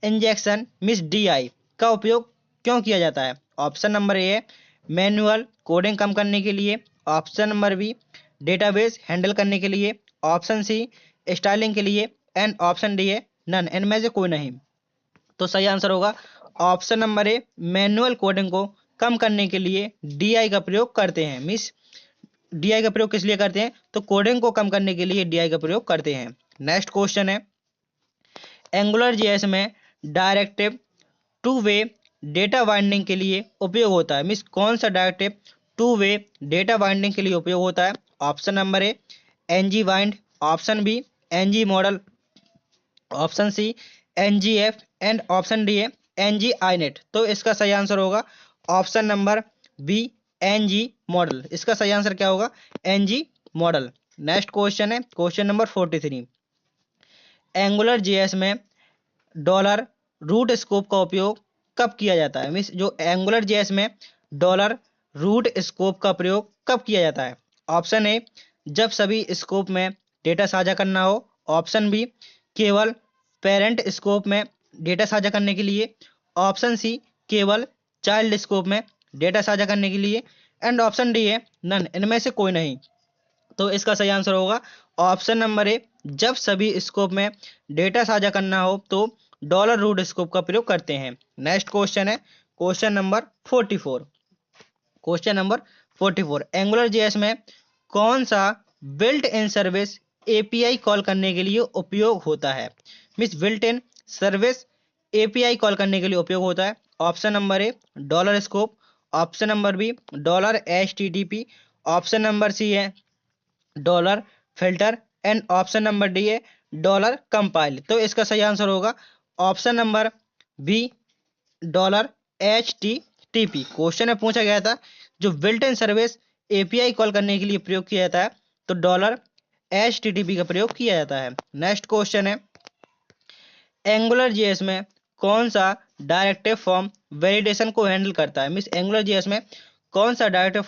इंजेक्शन मिस डीआई का उपयोग क्यों किया जाता है? Option number A manual coding कम करने के लिए, option number B database handle करने के लिए, ऑप्शन सी स्टाइलिंग के लिए, एंड ऑप्शन डी है नन, इनमें से कोई नहीं। तो सही आंसर होगा option number A manual coding को कम करने के लिए डीआई का प्रयोग करते हैं। मिस डीआई का प्रयोग किस लिए करते हैं? तो कोडिंग को कम करने के लिए डीआई का प्रयोग करते हैं। नेक्स्ट क्वेश्चन है एंगुलर जेएस में directive two way data binding के लिए उपयोग होता है। मिस कौन सा directive two way data binding के लिए उपयोग होता है? Option number A NG bind, option B NG model, option C NGF, and option D है एनजी आईनेट। तो इसका सही आंसर होगा option number B NG model. इसका सही आंसर क्या होगा? NG model. नेक्स्ट क्वेश्चन है क्वेश्चन नंबर 43। एंगुलर जेएस में डॉलर रूट स्कोप का उपयोग कब किया जाता है? मीन्स जो एंगुलर जेएस में डॉलर रूट स्कोप का प्रयोग कब किया जाता है? ऑप्शन ए जब सभी स्कोप में डेटा साझा करना हो, ऑप्शन बी केवल पेरेंट स्कोप में डेटा साझा करने के लिए, ऑप्शन सी केवल चाइल्ड स्कोप में डेटा साझा करने के लिए, एंड ऑप्शन डी है नन, इनमें से कोई नहीं। तो इसका सही आंसर होगा ऑप्शन नंबर ए जब सभी स्कोप में डेटा साझा करना हो तो डॉलर रूट स्कोप का प्रयोग करते हैं। नेक्स्ट क्वेश्चन है question number 44। Question number 44 angular JS में कौन सा built in service API call करने के लिए उपयोग होता है? Means built in service API call करने के लिए उपयोग होता है। Option number A dollar scope, option number B dollar HTTP, option number C है dollar filter, and option number D है डॉलर कंपाइल। तो इसका सही आंसर होगा option number B $HTTP question में पूछा गया था जो built in service API call करने के लिए प्रयोग किया जाता है तो $HTTP का प्रयोग किया जाता है। नेक्स्ट क्वेश्चन है एंगुलर जेएस में कौन सा डायरेक्टिव फॉर्म वैलिडेशन को हैंडल करता है। मीन्स एंगुलर जेएस में कौन सा डायरेक्टिव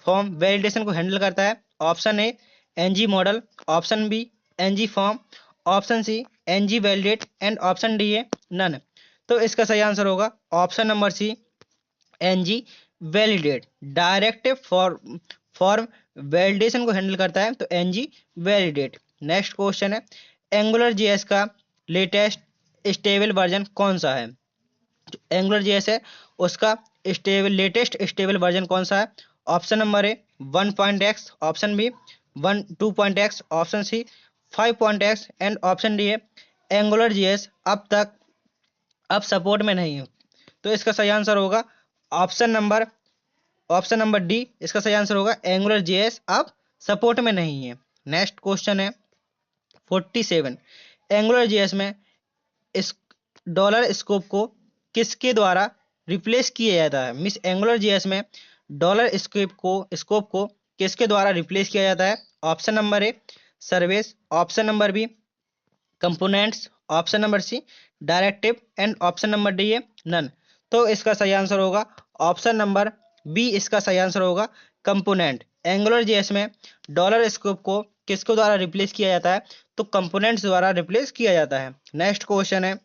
फॉर्म वैलिडेशन को हैंडल करता है। Option A NG model, option B NG form, option C NG validate and option D है नन। तो इसका सही आंसर होगा option number C NG validate. Directive form validation को हैंडल करता है तो एनजी वैलिडेट। नेक्स्ट क्वेश्चन है एंगुलर जेएस का लेटेस्ट स्टेबल वर्जन कौन सा है। जो एंगुलर जेएस है उसका लेटेस्ट स्टेबल वर्जन कौन सा है। Option number A 1.x, option B 2.x, option C 5.x and option D है एंगुलर जेएस अब सपोर्ट में नहीं है। तो इसका सही आंसर होगा ऑप्शन नंबर डी। इसका सही आंसर होगा एंगुलर जेएस अब सपोर्ट में नहीं है। नेक्स्ट क्वेश्चन है 47 एंगुलर जेएस में इस डॉलर स्कोप को किसके द्वारा रिप्लेस किया जाता है। मिस एंगुलर जेएस में डॉलर स्कोप को किसके द्वारा रिप्लेस किया जाता है। Option number A service, option number B components, option number C directive and option number D है नन। तो इसका सही आंसर होगा ऑप्शन नंबर बी। इसका सही आंसर होगा कंपोनेंट। एंगुलर जेएस में डॉलर स्कोप को किसके द्वारा रिप्लेस किया जाता है तो कंपोनेंट्स द्वारा रिप्लेस किया जाता है। नेक्स्ट क्वेश्चन है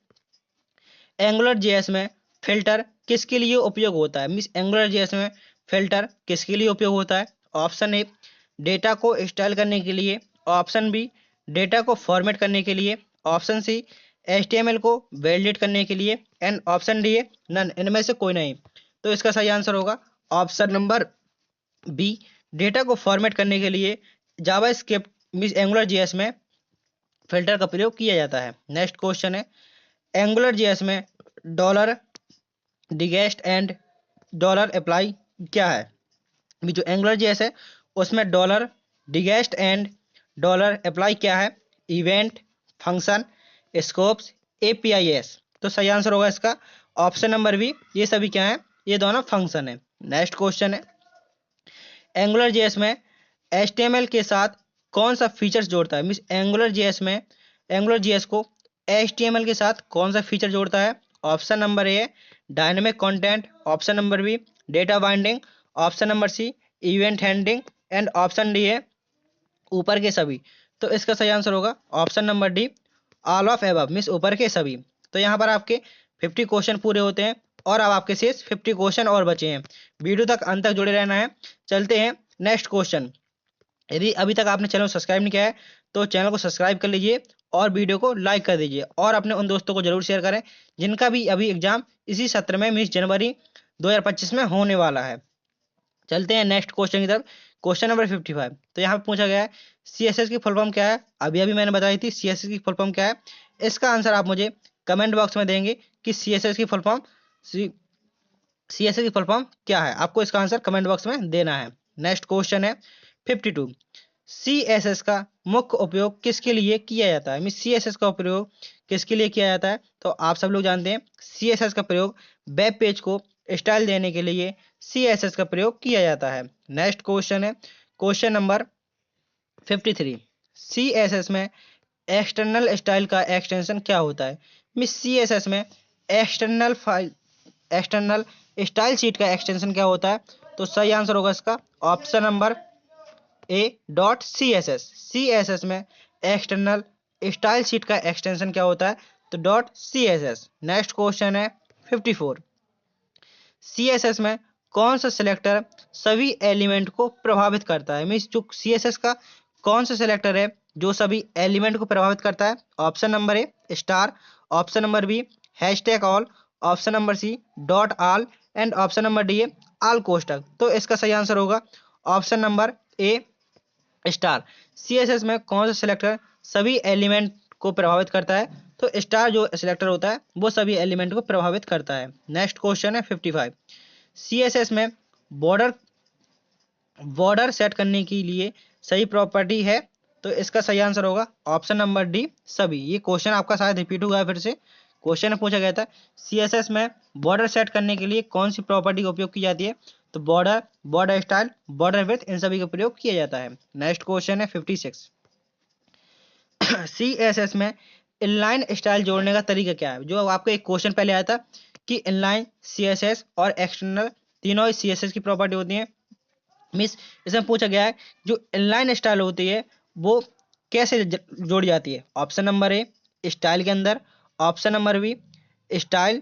एंगुलर जेएस में फिल्टर किसके लिए उपयोग होता है। मीन्स एंगुलर जेएस में फिल्टर किसके लिए उपयोग होता है। ऑप्शन ए डेटा को स्टाइल करने के लिए, ऑप्शन बी डेटा को फॉर्मेट करने के लिए, ऑप्शन सी एचटीएमएल को वैलिडेट करने के लिए एंड ऑप्शन डी है नन। इनमें से कोई नहीं। तो इसका सही आंसर होगा ऑप्शन नंबर बी डेटा को फॉर्मेट करने के लिए जावास्क्रिप्ट मींस एंगुलर जेएस में फिल्टर का प्रयोग किया जाता है। नेक्स्ट क्वेश्चन है एंगुलर जेएस में dollar digest and dollar apply क्या है। जो एंगुलर जेएस है उसमें dollar digest and dollar apply क्या है। Event, function, scopes, APIs. तो सही आंसर होगा इसका ऑप्शन नंबर बी। ये सभी क्या है, ये दोनों फंक्शन है। नेक्स्ट क्वेश्चन है एंगुलर जेएस में एचटीएमएल के साथ कौन सा फीचर्स जोड़ता है। मींस एंगुलर जेएस को एचटीएमएल के साथ कौन सा फीचर जोड़ता है। Option number A dynamic content, option number B data binding, option number C event handling and option D है ऊपर के सभी। तो इसका सही आंसर होगा option number D all of above means ऊपर के सभी। तो यहाँ पर आपके 50 क्वेश्चन पूरे होते हैं और अब आपके शेष 50 क्वेश्चन और बचे हैं। वीडियो तक अंत तक जुड़े रहना है। चलते हैं नेक्स्ट क्वेश्चन। यदि अभी तक आपने चैनल सब्सक्राइब नहीं किया है तो चैनल को सब्सक्राइब कर लीजिए और वीडियो को लाइक कर दीजिए और अपने उन दोस्तों को जरूर शेयर करें जिनका भी अभी एग्जाम इसी सत्र में मींस जनवरी 2025 में होने वाला है। चलते हैं नेक्स्ट क्वेश्चन की तरफ। Question number 55। तो यहाँ पे पूछा गया है सीएसएस की फुल फॉर्म क्या है। अभी मैंने बताई थी सीएसएस की फुल फॉर्म क्या है। इसका आंसर आप मुझे कमेंट बॉक्स में देंगे कि सीएसएस की फुल फॉर्म क्या है। आपको इसका आंसर कमेंट बॉक्स में देना है। नेक्स्ट क्वेश्चन है 52। सीएसएस का मुख्य उपयोग किसके लिए किया जाता है। मीन सीएसएस का उपयोग किसके लिए किया जाता है। तो आप सब लोग जानते हैं सीएसएस का प्रयोग वेब पेज को स्टाइल देने के लिए सीएसएस का प्रयोग किया जाता है। नेक्स्ट क्वेश्चन है क्वेश्चन नंबर 53। सीएसएस में एक्सटर्नल स्टाइल का एक्सटेंशन क्या होता है। मिस सीएसएस में एक्सटर्नल स्टाइल शीट का एक्सटेंशन क्या होता है। तो सही आंसर होगा इसका ऑप्शन नंबर ए डॉट सीएसएस। सीएसएस में एक्सटर्नल स्टाइल शीट का एक्सटेंशन क्या होता है तो डॉट सीएसएस। नेक्स्ट क्वेश्चन है 54। सीएसएस में कौन सा सिलेक्टर सभी एलिमेंट को प्रभावित करता है। मींस जो सीएसएस का कौन सा सिलेक्टर है जो सभी एलिमेंट को प्रभावित करता है। Option number A star, option number B hashtag all, option number C dot all and option number D है ऑल कोष्टक। तो इसका सही आंसर होगा option number A star. CSS में कौन सा सिलेक्टर सभी एलिमेंट को प्रभावित करता है तो स्टार जो सिलेक्टर होता है वो सभी एलिमेंट को प्रभावित करता है। नेक्स्ट क्वेश्चन है 55। सीएसएस में बॉर्डर सेट करने के लिए सही प्रॉपर्टी है तो इसका सही आंसर होगा ऑप्शन नंबर डी सभी। ये क्वेश्चन आपका शायद रिपीट हुआ है फिर से क्वेश्चन में पूछा गया था CSS में बॉर्डर सेट करने के लिए कौन सी प्रॉपर्टी का उपयोग की जाती है, तो border, border style, border width, इन सभी का प्रयोग किया जाता है। नेक्स्ट क्वेश्चन है 56। CSS में इनलाइन स्टाइल जोड़ने का तरीका क्या है। जो आपको एक क्वेश्चन पहले आया था कि इनलाइन, CSS और एक्सटर्नल तीनों ही CSS की प्रॉपर्टी होती है। मिस इसमें पूछा गया है जो इनलाइन स्टाइल होती है वो कैसे जोड़ी जाती है। ऑप्शन नंबर ए स्टाइल के अंदर, option number B style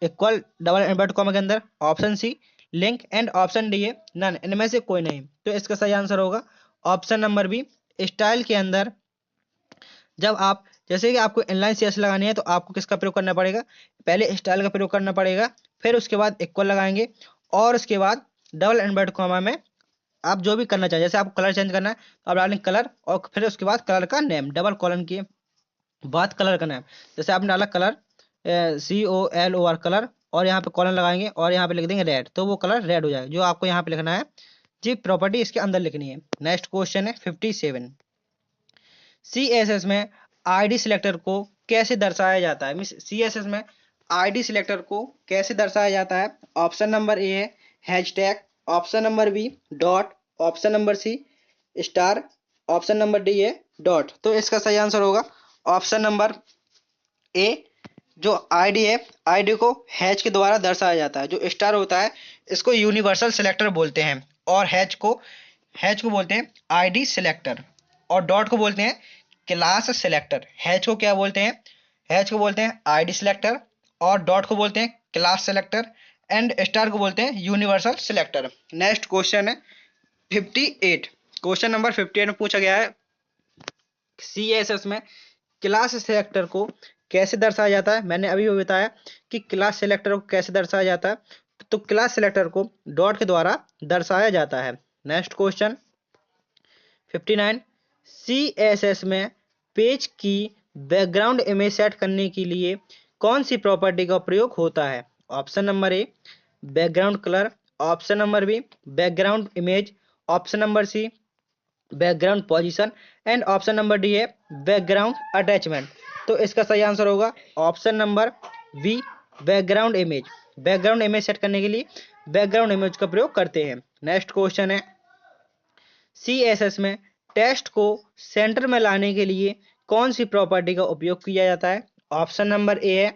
equal double invert comma के अंदर, option C link, and option D है नन, इनमें से कोई नहीं। तो इसका सही आंसर होगा ऑप्शन नंबर बी स्टाइल के अंदर। जब आप जैसे कि आपको इनलाइन सीएस लगानी है तो आपको किसका प्रयोग करना पड़ेगा, पहले स्टाइल का प्रयोग करना पड़ेगा, फिर उसके बाद इक्वल लगाएंगे और उसके बाद डबल इन्वर्ट कॉमा में आप जो भी करना चाहें, जैसे आपको कलर चेंज करना है तो आप डालेंगे कलर और फिर उसके बाद कलर का नेम, डबल कॉलन की बात कलर का नेम। जैसे आपने डाला कलर COLOR कलर और यहाँ पे कॉलन लगाएंगे और यहाँ पे लिख देंगे रेड, तो वो कलर रेड हो जाएगा। जो आपको यहाँ पे लिखना है जी प्रॉपर्टी इसके अंदर लिखनी है। नेक्स्ट क्वेश्चन है 57। CSS में ID सिलेक्टर को कैसे दर्शाया जाता है। मीन्स CSS में ID सिलेक्टर को कैसे दर्शाया जाता है। ऑप्शन नंबर ए है hashtag, option number B dot, option number C star, option number D है डॉट। तो इसका सही आंसर होगा ऑप्शन नंबर ए। जो आईडी है, आईडी को हैच के द्वारा दर्शाया जाता है। जो स्टार होता है इसको यूनिवर्सल सिलेक्टर बोलते हैं और हैच को बोलते हैं आईडी सिलेक्टर और डॉट को बोलते हैं क्लास सिलेक्टर। हैच को क्या बोलते हैं, हैच को बोलते हैं आईडी सिलेक्टर और डॉट को बोलते हैं क्लास सिलेक्टर एंड स्टार को बोलते हैं यूनिवर्सल सिलेक्टर। नेक्स्ट क्वेश्चन है 58। क्वेश्चन नंबर 58 में पूछा गया है CSS में क्लास सिलेक्टर को कैसे दर्शाया जाता है। मैंने अभी भी बताया कि क्लास सिलेक्टर को कैसे दर्शाया जाता है, तो क्लास सिलेक्टर को डॉट के द्वारा दर्शाया जाता है। Next question 59। CSS में पेज की बैकग्राउंड इमेज सेट करने के लिए कौन सी प्रॉपर्टी का प्रयोग होता है। Option number A background colour, option number B background image, option number C background position and option number D है बैकग्राउंड अटैचमेंट। तो इसका सही आंसर होगा option number B background image. Background image set करने के लिए बैकग्राउंड इमेज का प्रयोग करते हैं। नेक्स्ट क्वेश्चन है CSS में टेक्स्ट को सेंटर में लाने के लिए कौन सी प्रॉपर्टी का उपयोग किया जाता है। ऑप्शन नंबर ए है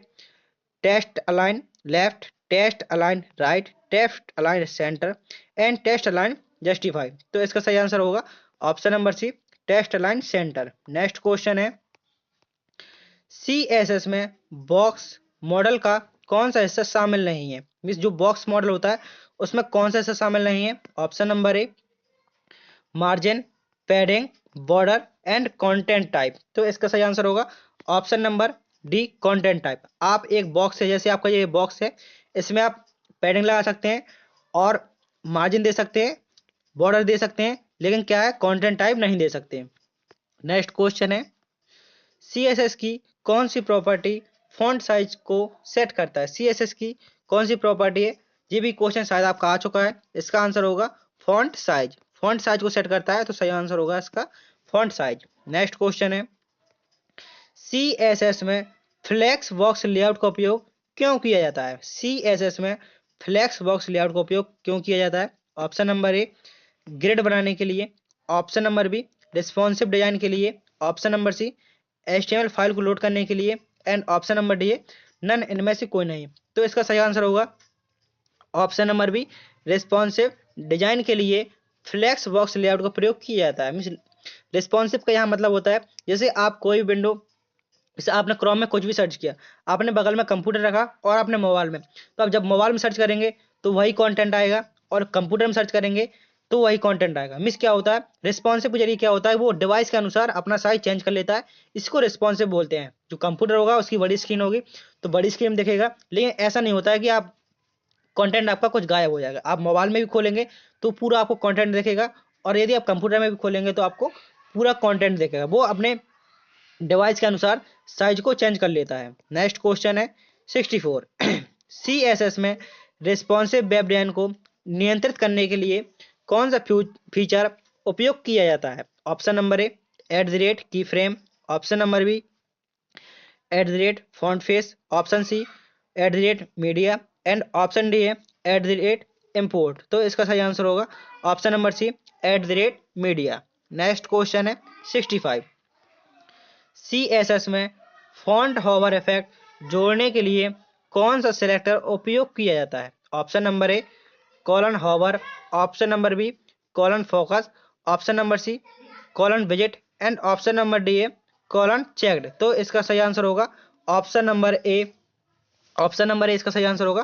text align left, text align right, text align centre and text align justify. तो इसका सही आंसर होगा option number C text align centre. Next question है CSS में बॉक्स मॉडल का कौन सा हिस्सा शामिल नहीं है। मीन्स जो बॉक्स मॉडल होता है उसमें कौन सा हिस्सा शामिल नहीं है। Option number a margin, padding, border and content type. तो इसका सही आंसर होगा option number D content type. आप एक बॉक्स है, जैसे आपका ये बॉक्स है, इसमें आप पैडिंग लगा सकते हैं और मार्जिन दे सकते हैं, बॉर्डर दे सकते हैं, लेकिन क्या है कंटेंट टाइप नहीं दे सकते। नेक्स्ट क्वेश्चन है CSS की कौन सी प्रॉपर्टी फॉन्ट साइज को सेट करता है। CSS की कौन सी प्रॉपर्टी है, ये भी क्वेश्चन शायद आपका आ चुका है। इसका आंसर होगा फॉन्ट साइज। फॉन्ट साइज को सेट करता है, तो सही आंसर होगा इसका फॉन्ट साइज। नेक्स्ट क्वेश्चन है CSS में फ्लेक्स बॉक्स लेआउट का उपयोग क्यों किया जाता है। CSS में फ्लेक्स बॉक्स लेआउट का उपयोग क्यों किया जाता है। ऑप्शन नंबर ए ग्रिड बनाने के लिए, option number B responsive design के लिए, option number C HTML file को लोड करने के लिए एंड ऑप्शन नंबर डी है नन, इनमें से कोई नहीं। तो इसका सही आंसर होगा option number B responsive design के लिए फ्लेक्स बॉक्स लेआउट का प्रयोग किया जाता है। मीन्स रिस्पॉन्सिव का यहाँ मतलब होता है जैसे आप कोई विंडो, जैसे आपने क्रोम में कुछ भी सर्च किया, आपने बगल में कंप्यूटर रखा और आपने मोबाइल में, तो आप जब मोबाइल में सर्च करेंगे तो वही कंटेंट आएगा और कंप्यूटर में सर्च करेंगे तो वही कंटेंट आएगा। मिस क्या होता है रिस्पॉन्सिव के जरिए क्या होता है वो डिवाइस के अनुसार अपना साइज चेंज कर लेता है, इसको रिस्पॉन्सिव बोलते हैं। जो कंप्यूटर होगा उसकी बड़ी स्क्रीन होगी तो बड़ी स्क्रीन दिखेगा, लेकिन ऐसा नहीं होता है कि आप कंटेंट आपका कुछ गायब हो जाएगा। आप मोबाइल में भी खोलेंगे तो पूरा आपको कंटेंट दिखेगा और यदि आप कंप्यूटर में भी खोलेंगे तो आपको पूरा कंटेंट दिखेगा। वो अपने डिवाइस के अनुसार साइज को चेंज कर लेता है। नेक्स्ट क्वेश्चन है 64। CSS में रिस्पॉन्सिव वेब डिजाइन को नियंत्रित करने के लिए कौन सा फीचर उपयोग किया जाता है। Option number A @ key frame, option number B @font face, option C @media and option D है @import। तो इसका सही आंसर होगा option number C @media। Next question है 65। CSS में फॉन्ट हॉवर इफेक्ट जोड़ने के लिए कौन सा सिलेक्टर उपयोग किया जाता है? Option number A colon hover, option number B colon focus, option number C colon visit and option number D है कॉलन चेक्ड। तो इसका सही आंसर होगा option number A. Option number A इसका सही आंसर होगा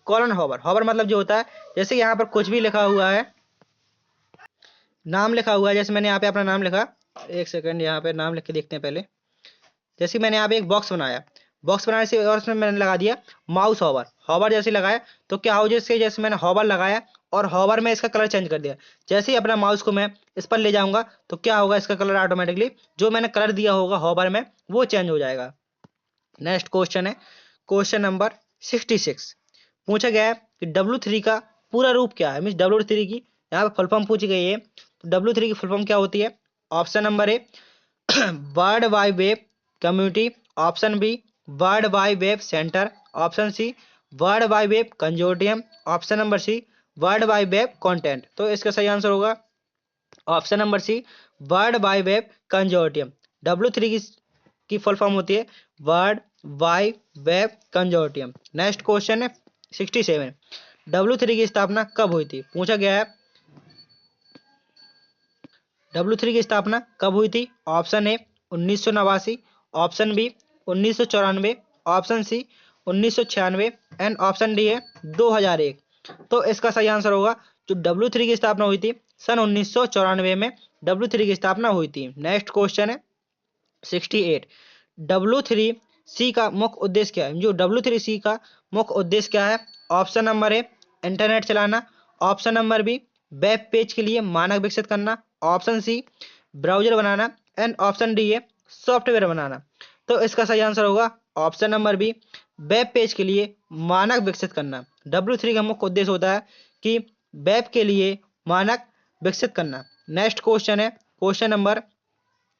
कॉलन हॉवर। हॉवर मतलब जो होता है, जैसे यहाँ पर कुछ भी लिखा हुआ है, नाम लिखा हुआ है, जैसे मैंने यहाँ पे अपना नाम लिखा, एक सेकंड यहाँ पे नाम लिख के देखते हैं पहले। जैसे मैंने यहाँ पे एक बॉक्स बनाया, बॉक्स बनाने से और उसमें मैंने लगा दिया माउस हॉवर। हॉवर जैसे लगाया तो क्या हो, जैसे मैंने हॉवर लगाया और हॉवर में इसका कलर चेंज कर दिया, जैसे ही अपना माउस को मैं इस पर ले जाऊंगा तो क्या होगा, इसका कलर ऑटोमेटिकली जो मैंने कलर दिया होगा हॉवर में वो चेंज हो जाएगा। नेक्स्ट क्वेश्चन है क्वेश्चन नंबर 66। पूछा गया है कि W3 का पूरा रूप क्या है? मीन्स W3 की यहाँ पे फुल फॉर्म पूछी गई है, तो W3 की फुल फॉर्म क्या होती है? Option number A world wide web community, option B world wide web centre, option C world wide web consortium, option number C world wide web content. तो इसका सही आंसर होगा option number C world wide web consortium. W3 की फुल फॉर्म होती है world wide web consortium. Next question है 67। W3 की स्थापना कब हुई थी? पूछा गया है W3 की स्थापना कब हुई थी? Option A 1989, option B 1994, option C 1996 and option D है 2001। तो इसका सही आंसर होगा जो W3 की स्थापना हुई थी सन 1994 में W3 की स्थापना हुई थी। नेक्स्ट क्वेश्चन है 68। W3C का मुख्य उद्देश्य क्या है? जो W3C का मुख्य उद्देश्य क्या है? ऑप्शन नंबर ए इंटरनेट चलाना, option number B web page के लिए मानक विकसित करना, ऑप्शन सी ब्राउजर बनाना एंड ऑप्शन डी है सॉफ्टवेयर बनाना। तो इसका सही आंसर होगा option number B web page के लिए मानक विकसित करना। W3 का मुख्य उद्देश्य होता है कि वेब के लिए मानक विकसित करना। नेक्स्ट क्वेश्चन है क्वेश्चन नंबर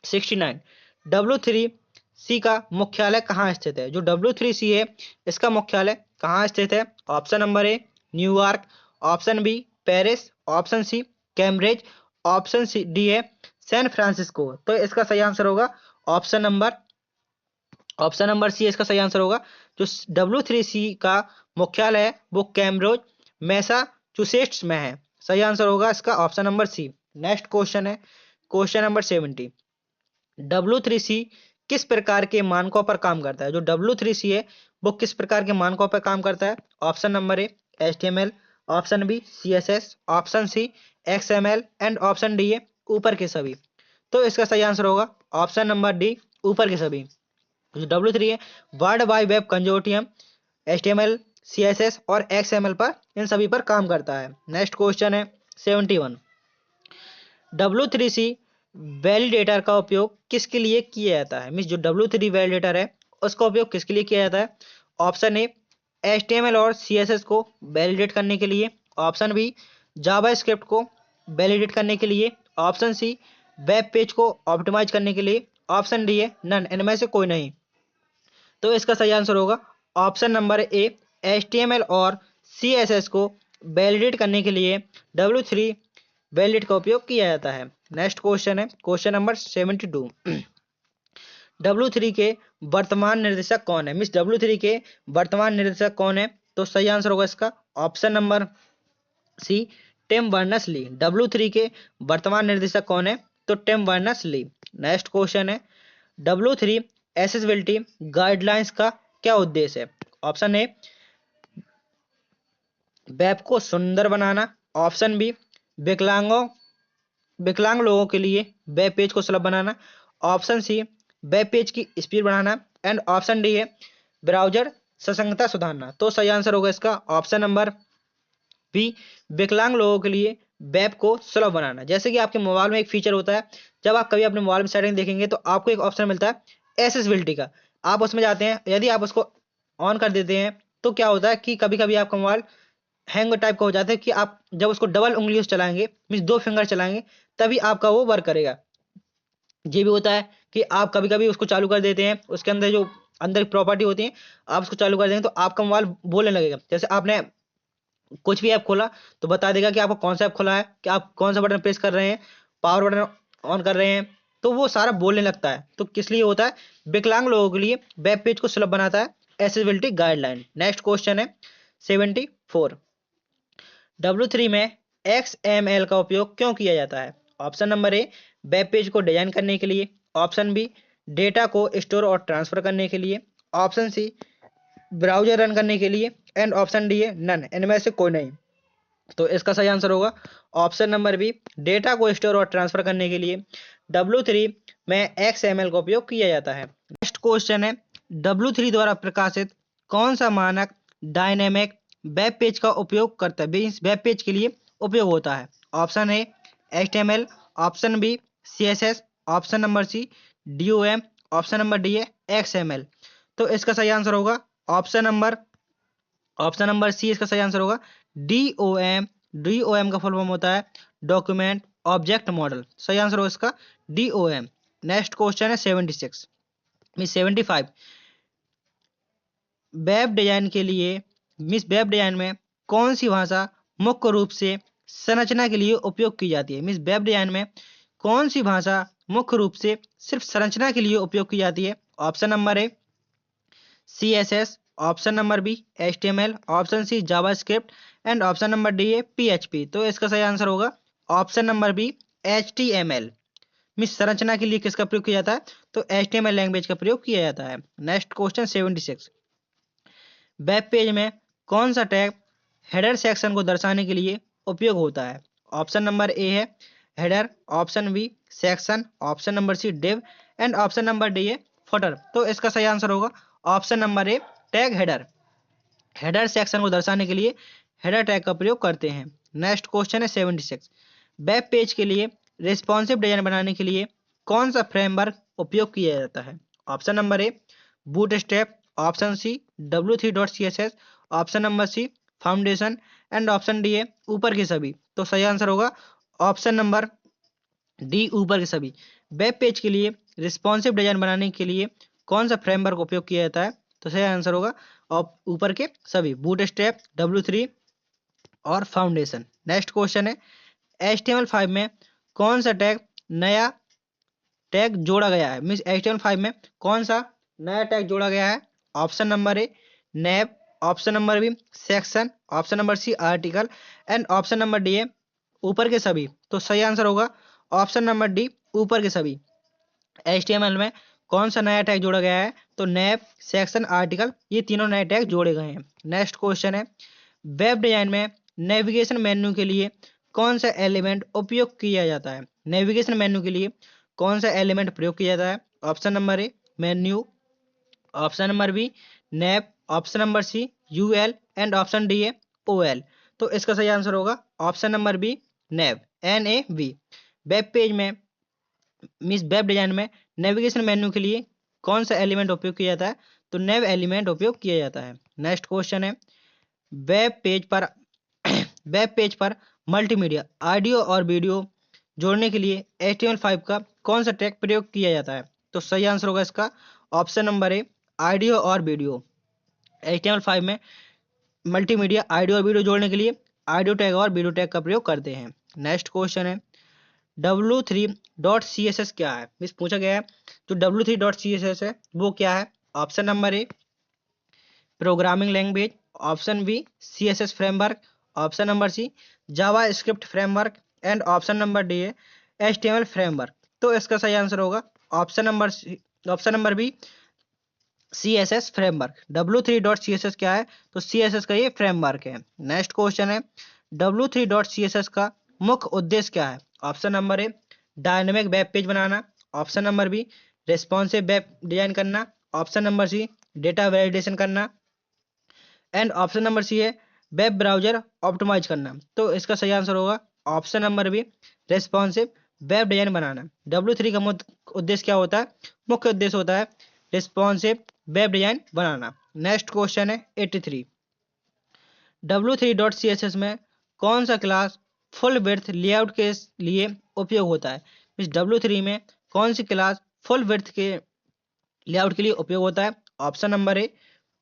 69। W3C का मुख्यालय कहाँ स्थित है? जो W3C है इसका मुख्यालय कहाँ स्थित है? Option number A New York, option B Paris, option C Cambridge, option C D है सैन फ्रांसिस्को। तो इसका सही आंसर होगा ऑप्शन नंबर सी इसका सही आंसर होगा। जो W3C का मुख्यालय है वो कैम्ब्रिज मैसाचुसेट्स में है। सही आंसर होगा इसका option number C. Next question है क्वेश्चन नंबर 70। W3C किस प्रकार के मानकों पर काम करता है? जो W3C है वो किस प्रकार के मानकों पर काम करता है? Option number A HTML, option B CSS, option C XML and option D है ऊपर के सभी। तो इसका सही आंसर होगा ऑप्शन नंबर डी ऊपर के सभी। जो W3 है world wide web consortium HTML, CSS और XML पर इन सभी पर काम करता है। नेक्स्ट क्वेश्चन है 71। W3C वैलिडेटर का उपयोग किसके लिए किया जाता है? मीन्स जो W3 वैलिडेटर है उसका उपयोग किसके लिए किया जाता है? ऑप्शन ए HTML और CSS को वैलिडेट करने के लिए, ऑप्शन बी जावास्क्रिप्ट को वैलिडेट करने के लिए, ऑप्शन सी वेब पेज को ऑप्टिमाइज करने के लिए, ऑप्शन डी है नन, इनमें से कोई नहीं। तो इसका सही आंसर होगा ऑप्शन नंबर ए HTML और CSS को वैलिडेट करने के लिए W3 वैलिडेट का उपयोग किया जाता है। नेक्स्ट क्वेश्चन है क्वेश्चन नंबर 72। W3 के वर्तमान निर्देशक कौन है? मीन्स W3 के वर्तमान निर्देशक कौन है? तो सही आंसर होगा इसका option number C Tim Berners Lee. W3 के वर्तमान निर्देशक कौन है? तो टिम बर्नर्स-ली। नेक्स्ट क्वेश्चन है W3 एक्सेसिबिलिटी गाइडलाइंस का क्या उद्देश्य है? ऑप्शन ए वेब को सुंदर बनाना, ऑप्शन बी विकलांग लोगों के लिए वेब पेज को सुलभ बनाना, ऑप्शन सी वेब पेज की स्पीड बढ़ाना एंड ऑप्शन डी है ब्राउजर ससंगता सुधारना। तो सही आंसर होगा इसका ऑप्शन नंबर बी विकलांग लोगों के लिए वेब को सुलभ बनाना। जैसे कि आपके मोबाइल में एक फीचर होता है, जब आप कभी अपने मोबाइल में सेटिंग देखेंगे तो आपको एक ऑप्शन मिलता है एक्सेसिबिलिटी का। आप उसमें जाते हैं, यदि आप उसको ऑन कर देते हैं तो क्या होता है कि कभी कभी आपका मोबाइल हैंग टाइप का हो जाता है कि आप जब उसको डबल उंगलियों से चलाएंगे, मीन्स 2 फिंगर चलाएंगे, तभी आपका वो वर्क करेगा। ये भी होता है कि आप कभी कभी उसको चालू कर देते हैं, उसके अंदर जो अंदर की प्रॉपर्टी होती है, आप उसको चालू कर देंगे तो आपका मोबाइल बोलने लगेगा। जैसे आपने कुछ भी ऐप खोला तो बता देगा कि आपको कौन सा ऐप खोला है, कि आप कौन सा बटन प्रेस कर रहे हैं, पावर बटन ऑन कर रहे हैं, तो वो सारा बोलने लगता है। तो किस लिए होता है? विकलांग लोगों के लिए वेब पेज को सुलभ बनाता है, एसेसिबिलिटी गाइडलाइन। नेक्स्ट क्वेश्चन है 74। W3 में XML का उपयोग क्यों किया जाता है? ऑप्शन नंबर ए, वेब पेज को डिजाइन करने के लिए। ऑप्शन बी, डेटा को स्टोर और ट्रांसफर करने के लिए। ऑप्शन सी, ब्राउजर रन करने के लिए। एंड ऑप्शन डी है नन, इनमें से कोई नहीं। तो इसका सही आंसर होगा ऑप्शन नंबर बी, डेटा को स्टोर और ट्रांसफर करने के लिए W3 में XML का उपयोग किया जाता है। नेक्स्ट क्वेश्चन है W3 द्वारा प्रकाशित कौन सा मानक डायनेमिक वेब पेज का उपयोग करता है, इस वेब पेज के लिए उपयोग होता है? Option A HTML, option B CSS, option number C DOM, option number D है XML। तो इसका सही आंसर होगा ऑप्शन नंबर सी, इसका सही आंसर होगा DOM। DOM का फुल फॉर्म होता है डॉक्यूमेंट ऑब्जेक्ट मॉडल। सही आंसर होगा इसका DOM। नेक्स्ट क्वेश्चन है 76 75। वेब डिजाइन के लिए वेब डिजाइन में कौन सी भाषा मुख्य रूप से संरचना के लिए उपयोग की जाती है? वेब डिजाइन में कौन सी भाषा मुख्य रूप से सिर्फ संरचना के लिए उपयोग की जाती है? Option number A CSS, option number B HTML, option C JavaScript and option number D है PHP। तो इसका सही आंसर होगा ऑप्शन नंबर बी HTML। संरचना के लिए किसका प्रयोग किया जाता है? तो HTML लैंग्वेज का प्रयोग किया जाता है। Next question 76। वेब पेज में कौन सा टैग हेडर सेक्शन को दर्शाने के लिए उपयोग होता है? ऑप्शन नंबर ए है header, option B section, option number C div and option number D है फुटर। तो इसका सही आंसर होगा option number A tag header. Header section को दर्शाने के लिए हेडर टैग का प्रयोग करते हैं। नेक्स्ट क्वेश्चन है 76। वेब पेज के लिए रिस्पॉन्सिव डिजाइन बनाने के लिए कौन सा फ्रेमवर्क उपयोग किया जाता है? Option number A Bootstrap, option C W3.CSS, option number C foundation and option D है ऊपर के सभी। तो सही आंसर होगा ऑप्शन नंबर डी ऊपर के सभी। वेब पेज के लिए रिस्पॉन्सिव डिजाइन बनाने के लिए कौन सा फ्रेमवर्क उपयोग किया जाता है? तो सही आंसर होगा ऊपर के सभी, बूटस्ट्रैप, W3 और फाउंडेशन। नेक्स्ट क्वेश्चन है HTML5 में कौन सा नया टैग जोड़ा गया है? HTML5 में कौन सा नया टैग जोड़ा गया है? Option number A nav, option number B section, option number C article and option number D है ऊपर के सभी। तो सही आंसर होगा ऑप्शन नंबर डी ऊपर के सभी। HTML में कौन सा नया टैग जोड़ा गया है? तो नैब, सेक्शन, आर्टिकल, ये तीनों नए टैग जोड़े गए हैं। नेक्स्ट क्वेश्चन है वेब डिजाइन में नेविगेशन मेन्यू के लिए कौन सा एलिमेंट उपयोग किया जाता है? नेविगेशन मेन्यू के लिए कौन सा एलिमेंट प्रयोग किया जाता है? Option number A menu, option number B nav, option number C UL and option D है OL। तो इसका सही आंसर होगा option number B nav, NAV। Web page में वेब डिजाइन में नेविगेशन मेन्यू के लिए कौन सा एलिमेंट उपयोग किया जाता है? तो नैव एलिमेंट उपयोग किया जाता है। नेक्स्ट क्वेश्चन है वेब पेज पर वेब पेज पर मल्टीमीडिया ऑडियो और वीडियो जोड़ने के लिए HTML5 का कौन सा टैग प्रयोग किया जाता है? तो सही आंसर होगा इसका ऑप्शन नंबर ए ऑडियो और वीडियो। HTML5 में मल्टीमीडिया ऑडियो और वीडियो जोड़ने के लिए ऑडियो टैग और वीडियो टैग का प्रयोग करते हैं। नेक्स्ट क्वेश्चन है W3.CSS क्या है? इस पूछा गया है जो W3.CSS है वो क्या है? Option number A programming language, option B CSS framework, option number C JavaScript framework and option number D है HTML फ्रेमवर्क। तो इसका सही आंसर होगा option number B CSS framework. W3.CSS क्या है? तो CSS का ये फ्रेमवर्क है। नेक्स्ट क्वेश्चन है W3.CSS का मुख्य उद्देश्य क्या है? Option number A dynamic web page बनाना, option number B responsive web design करना, option number C data validation करना एंड ऑप्शन नंबर सी है वेब ब्राउजर ऑप्टिमाइज करना। तो इसका सही आंसर होगा option number B responsive web design बनाना। W3 का उद्देश्य क्या होता है? मुख्य उद्देश्य होता है रिस्पॉन्सिव वेब डिजाइन बनाना। नेक्स्ट क्वेश्चन है 83। W3.CSS में कौन सा क्लास फुल विड्थ लेआउट के लिए उपयोग होता है? इस W3 में कौन सी क्लास फुल विड्थ के लेआउट के लिए उपयोग होता है? Option number A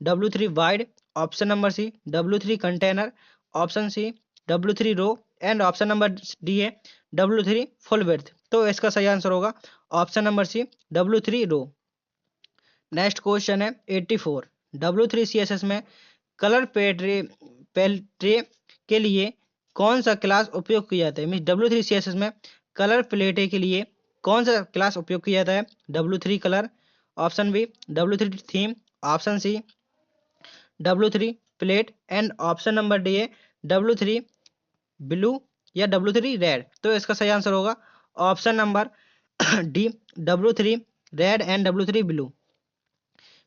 W3 wide, option number C W3 container, option C W3 row and option number D है W3 फुल विड्थ। तो इसका सही आंसर होगा option number C W3 row. Next question है 84। W3 CSS में कलर पेल्ट्रे के लिए कौन सा क्लास उपयोग किया जाता है? मीन W3 CSS में कलर प्लेटे के लिए कौन सा क्लास उपयोग किया जाता है? W3 colour, option B W3 theme, option C W3 plate and option number D है W3 ब्लू या W3 रेड। तो इसका सही आंसर होगा option number D W3 red and W3 blue.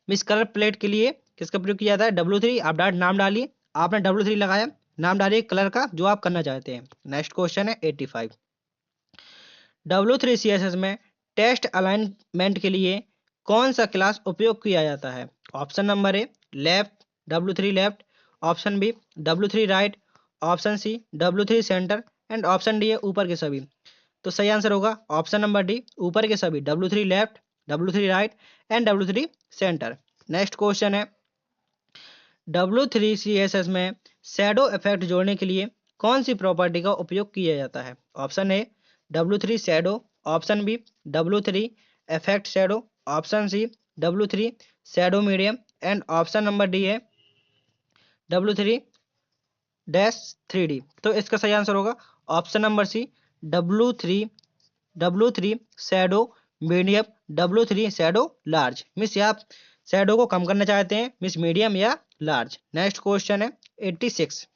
Miss colour plate के लिए किसका प्रयोग किया जाता है? W3। आप डायरेक्ट नाम डालिए, आपने W3 लगाया, नाम डालिए कलर का जो आप करना चाहते हैं। नेक्स्ट क्वेश्चन है 85। W3 CSS में टेस्ट अलाइनमेंट के लिए कौन सा क्लास उपयोग किया जाता है? Option number A left, W3 left, option B W3 right, option C W3 centre and option D है ऊपर के सभी। तो सही आंसर होगा ऑप्शन नंबर डी ऊपर के सभी, W3 left, W3 right and W3 centre. Next question है W3 CSS में शैडो इफेक्ट जोड़ने के लिए कौन सी प्रॉपर्टी का उपयोग किया जाता है? Option A W3 shadow, option B W3 effect shadow, option C W3 shadow medium and option number D है W3-3D। तो इसका सही आंसर होगा option number C W3 shadow medium, W3 shadow large. Means आप शैडो को कम करना चाहते हैं, मिस मीडियम या लार्ज। नेक्स्ट क्वेश्चन है 86।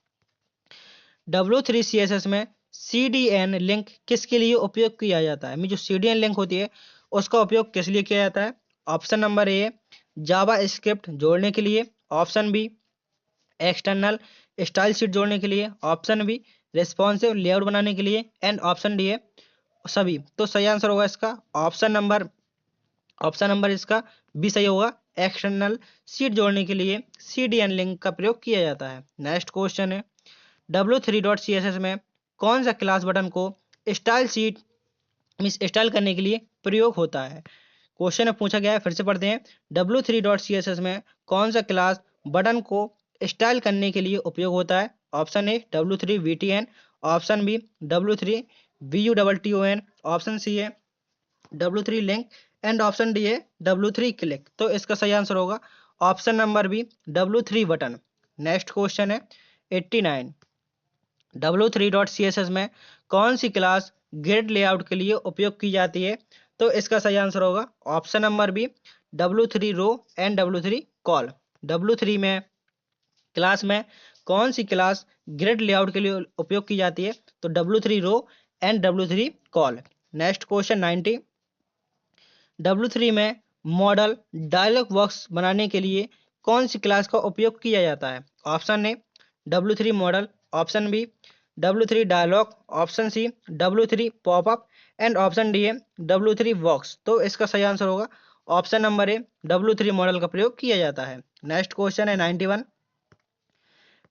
W3 CSS में CDN लिंक किसके लिए उपयोग किया जाता है? जो CDN लिंक होती है उसका उपयोग किस लिए किया जाता है? Option number A JavaScript जोड़ने के लिए, option B external style sheet जोड़ने के लिए, ऑप्शन बी रिस्पॉन्सिव लेआउट बनाने के लिए एंड ऑप्शन डी है सभी। तो सही आंसर होगा इसका ऑप्शन नंबर इसका बी सही होगा, एक्सटर्नल शीट जोड़ने के लिए CDN लिंक का प्रयोग किया जाता है। नेक्स्ट क्वेश्चन है W3.CSS में कौन सा क्लास बटन को स्टाइल शीट मिस स्टाइल करने के लिए प्रयोग होता है? क्वेश्चन में पूछा गया है, फिर से पढ़ते हैं। W3.CSS में कौन सा क्लास बटन को स्टाइल करने के लिए उपयोग होता है? Option A W3 VTN, option B W3 VUTTON, option C है W3 link and option D है W3 क्लिक। तो इसका सही आंसर होगा option number B W3 button. Next question है 89। W3.CSS में कौन सी क्लास ग्रिड लेआउट के लिए उपयोग की जाती है? तो इसका सही आंसर होगा option number B W3 row and W3 col. W3 में क्लास में कौन सी क्लास ग्रिड लेआउट के लिए उपयोग की जाती है? तो W3 row and W3 col. Next question 90। W3 में मॉडल डायलॉग बॉक्स बनाने के लिए कौन सी क्लास का उपयोग किया जाता है? Option A W3 modal, option B W3 dialogue, option C W3 popup and option D है W3 बॉक्स। तो इसका सही आंसर होगा option number A W3 model का प्रयोग किया जाता है। नेक्स्ट क्वेश्चन है 91।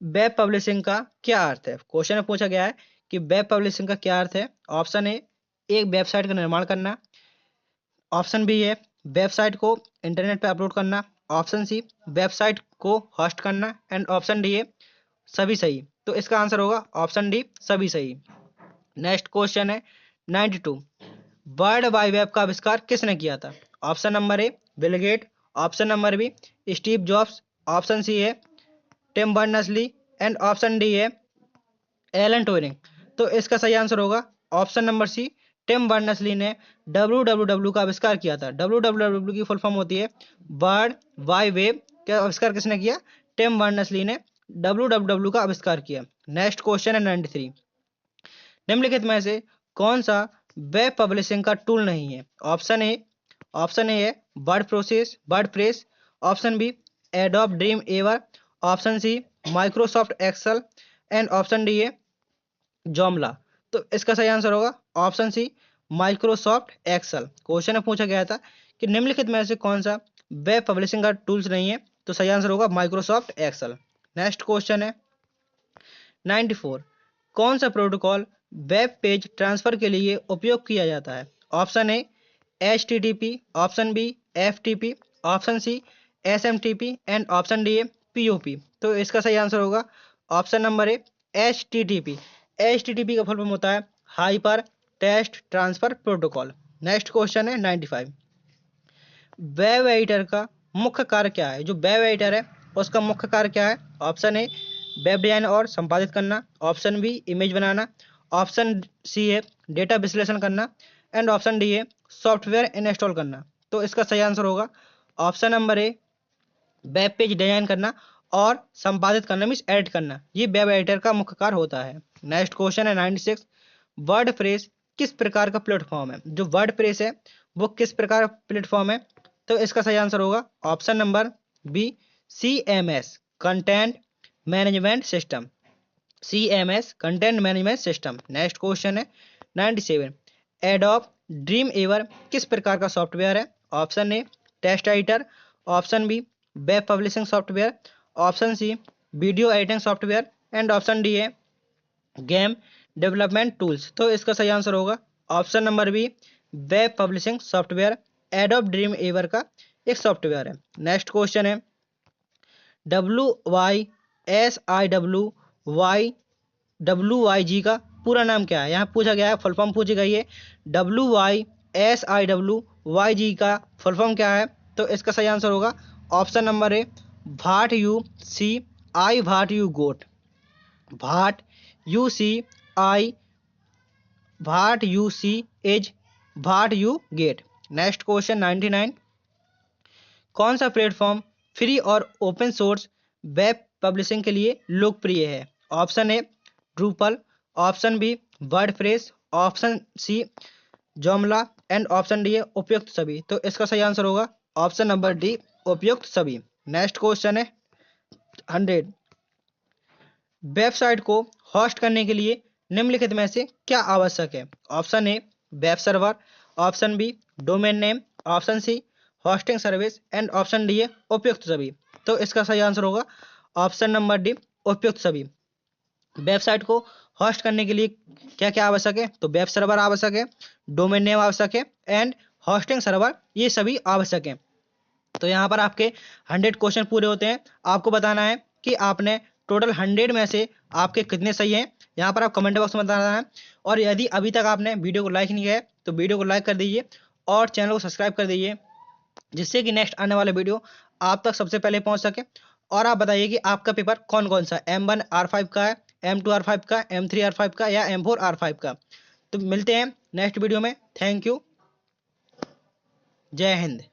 वेब पब्लिशिंग का क्या अर्थ है? क्वेश्चन में पूछा गया है कि वेब पब्लिशिंग का क्या अर्थ है। ऑप्शन ए एक वेबसाइट का निर्माण करना, ऑप्शन बी है वेबसाइट को इंटरनेट पर अपलोड करना, ऑप्शन सी वेबसाइट को होस्ट करना एंड ऑप्शन डी है सभी सही। तो इसका आंसर होगा ऑप्शन डी सभी सही। नेक्स्ट क्वेश्चन है 92। वर्ल्ड वाइड वेब का आविष्कार किसने किया था? Option number A Bill Gate, option number B Steve Jobs, option C है Tim Berners-Lee and option D है एलन ट्यूरिंग। तो इसका सही आंसर होगा option number C Tim Berners-Lee ने www का आविष्कार किया था। www की फुल फॉर्म होती है वर्ल्ड वाइड वेब। का आविष्कार किसने किया? टिम बर्नर्स-ली ने www का आविष्कार किया। नेक्स्ट क्वेश्चन है 93। निम्नलिखित में से कौन सा वेब पब्लिशिंग का टूल नहीं है? ऑप्शन ए है WordPress, option B Adobe Dreamweaver, option C Microsoft Excel and option D है जोमला। तो इसका सही आंसर होगा option C Microsoft Excel. Question में पूछा गया था कि निम्नलिखित में से कौन सा वेब पब्लिशिंग का टूल्स नहीं है? तो सही आंसर होगा माइक्रोसॉफ्ट एक्सेल। नेक्स्ट क्वेश्चन है 94। कौन सा प्रोटोकॉल वेब पेज ट्रांसफर के लिए उपयोग किया जाता है? Option A HTTP, option B FTP, option C SMTP and option D है POP। तो इसका सही आंसर होगा option number A HTTP। HTTP का फुल फॉर्म होता है hyper text transfer protocol. Next question है 95। वेब एडिटर का मुख्य कार्य क्या है? जो वेब एडिटर है उसका मुख्य कार्य क्या है? ऑप्शन ए वेब डिजाइन और संपादित करना, ऑप्शन बी इमेज बनाना, ऑप्शन सी है डेटा विश्लेषण करना एंड ऑप्शन डी है सॉफ्टवेयर इंस्टॉल करना। तो इसका सही आंसर होगा ऑप्शन नंबर ए वेब पेज डिजाइन करना और संपादित करना मीन्स एडिट करना, ये वेब एडिटर का मुख्य कार्य होता है। नेक्स्ट क्वेश्चन है 96। वर्ड प्रेस किस प्रकार का प्लेटफॉर्म है? जो वर्ड प्रेस है वो किस प्रकार का प्लेटफॉर्म है? तो इसका सही आंसर होगा option number B CMS content management system. CMS content management system. Next question है 97। एडोब ड्रीम एवर किस प्रकार का सॉफ्टवेयर है? Option A text editor, option B web publishing software, option C video editing software and option D है गेम डेवलपमेंट टूल्स। तो इसका सही आंसर होगा option number B web publishing software Adobe Dreamweaver का एक सॉफ्टवेयर है। नेक्स्ट क्वेश्चन है WYSIWYG का पूरा नाम क्या है? यहाँ पूछा गया है, फुल फॉर्म पूछी गई है। WYSIWYG का फुल फॉर्म क्या है? तो इसका सही आंसर होगा option number A what you see I what you got, what you see I what you see as what you get. Next question 99। कौन सा प्लेटफॉर्म फ्री और ओपन सोर्स वेब पब्लिशिंग के लिए लोकप्रिय है? Option A Drupal, option B WordPress, option C Joomla and option D है उपयुक्त सभी। तो इसका सही आंसर होगा ऑप्शन नंबर डी उपयुक्त सभी। नेक्स्ट क्वेश्चन है 100। वेबसाइट को होस्ट करने के लिए निम्नलिखित में से क्या आवश्यक है? Option A web server, option B domain name, option C hosting service and option D है उपयुक्त सभी। तो इसका सही आंसर होगा ऑप्शन नंबर डी उपयुक्त सभी। वेबसाइट को होस्ट करने के लिए क्या क्या आवश्यक है? तो वेब सर्वर आवश्यक है, डोमेन नेम आवश्यक है एंड होस्टिंग सर्वर, ये सभी आवश्यक है। तो यहाँ पर आपके 100 क्वेश्चन पूरे होते हैं। आपको बताना है कि आपने टोटल 100 में से आपके कितने सही हैं, यहाँ पर आप कमेंट बॉक्स में बताना है। और यदि अभी तक आपने वीडियो को लाइक नहीं किया है तो वीडियो को लाइक कर दीजिए और चैनल को सब्सक्राइब कर दीजिए, जिससे कि नेक्स्ट आने वाले वीडियो आप तक सबसे पहले पहुंच सके। और आप बताइए कि आपका पेपर कौन कौन सा M1 R5 का है, M2 R5 का, M3 R5 का या M4 R5 का। तो मिलते हैं नेक्स्ट वीडियो में। थैंक यू, जय हिंद।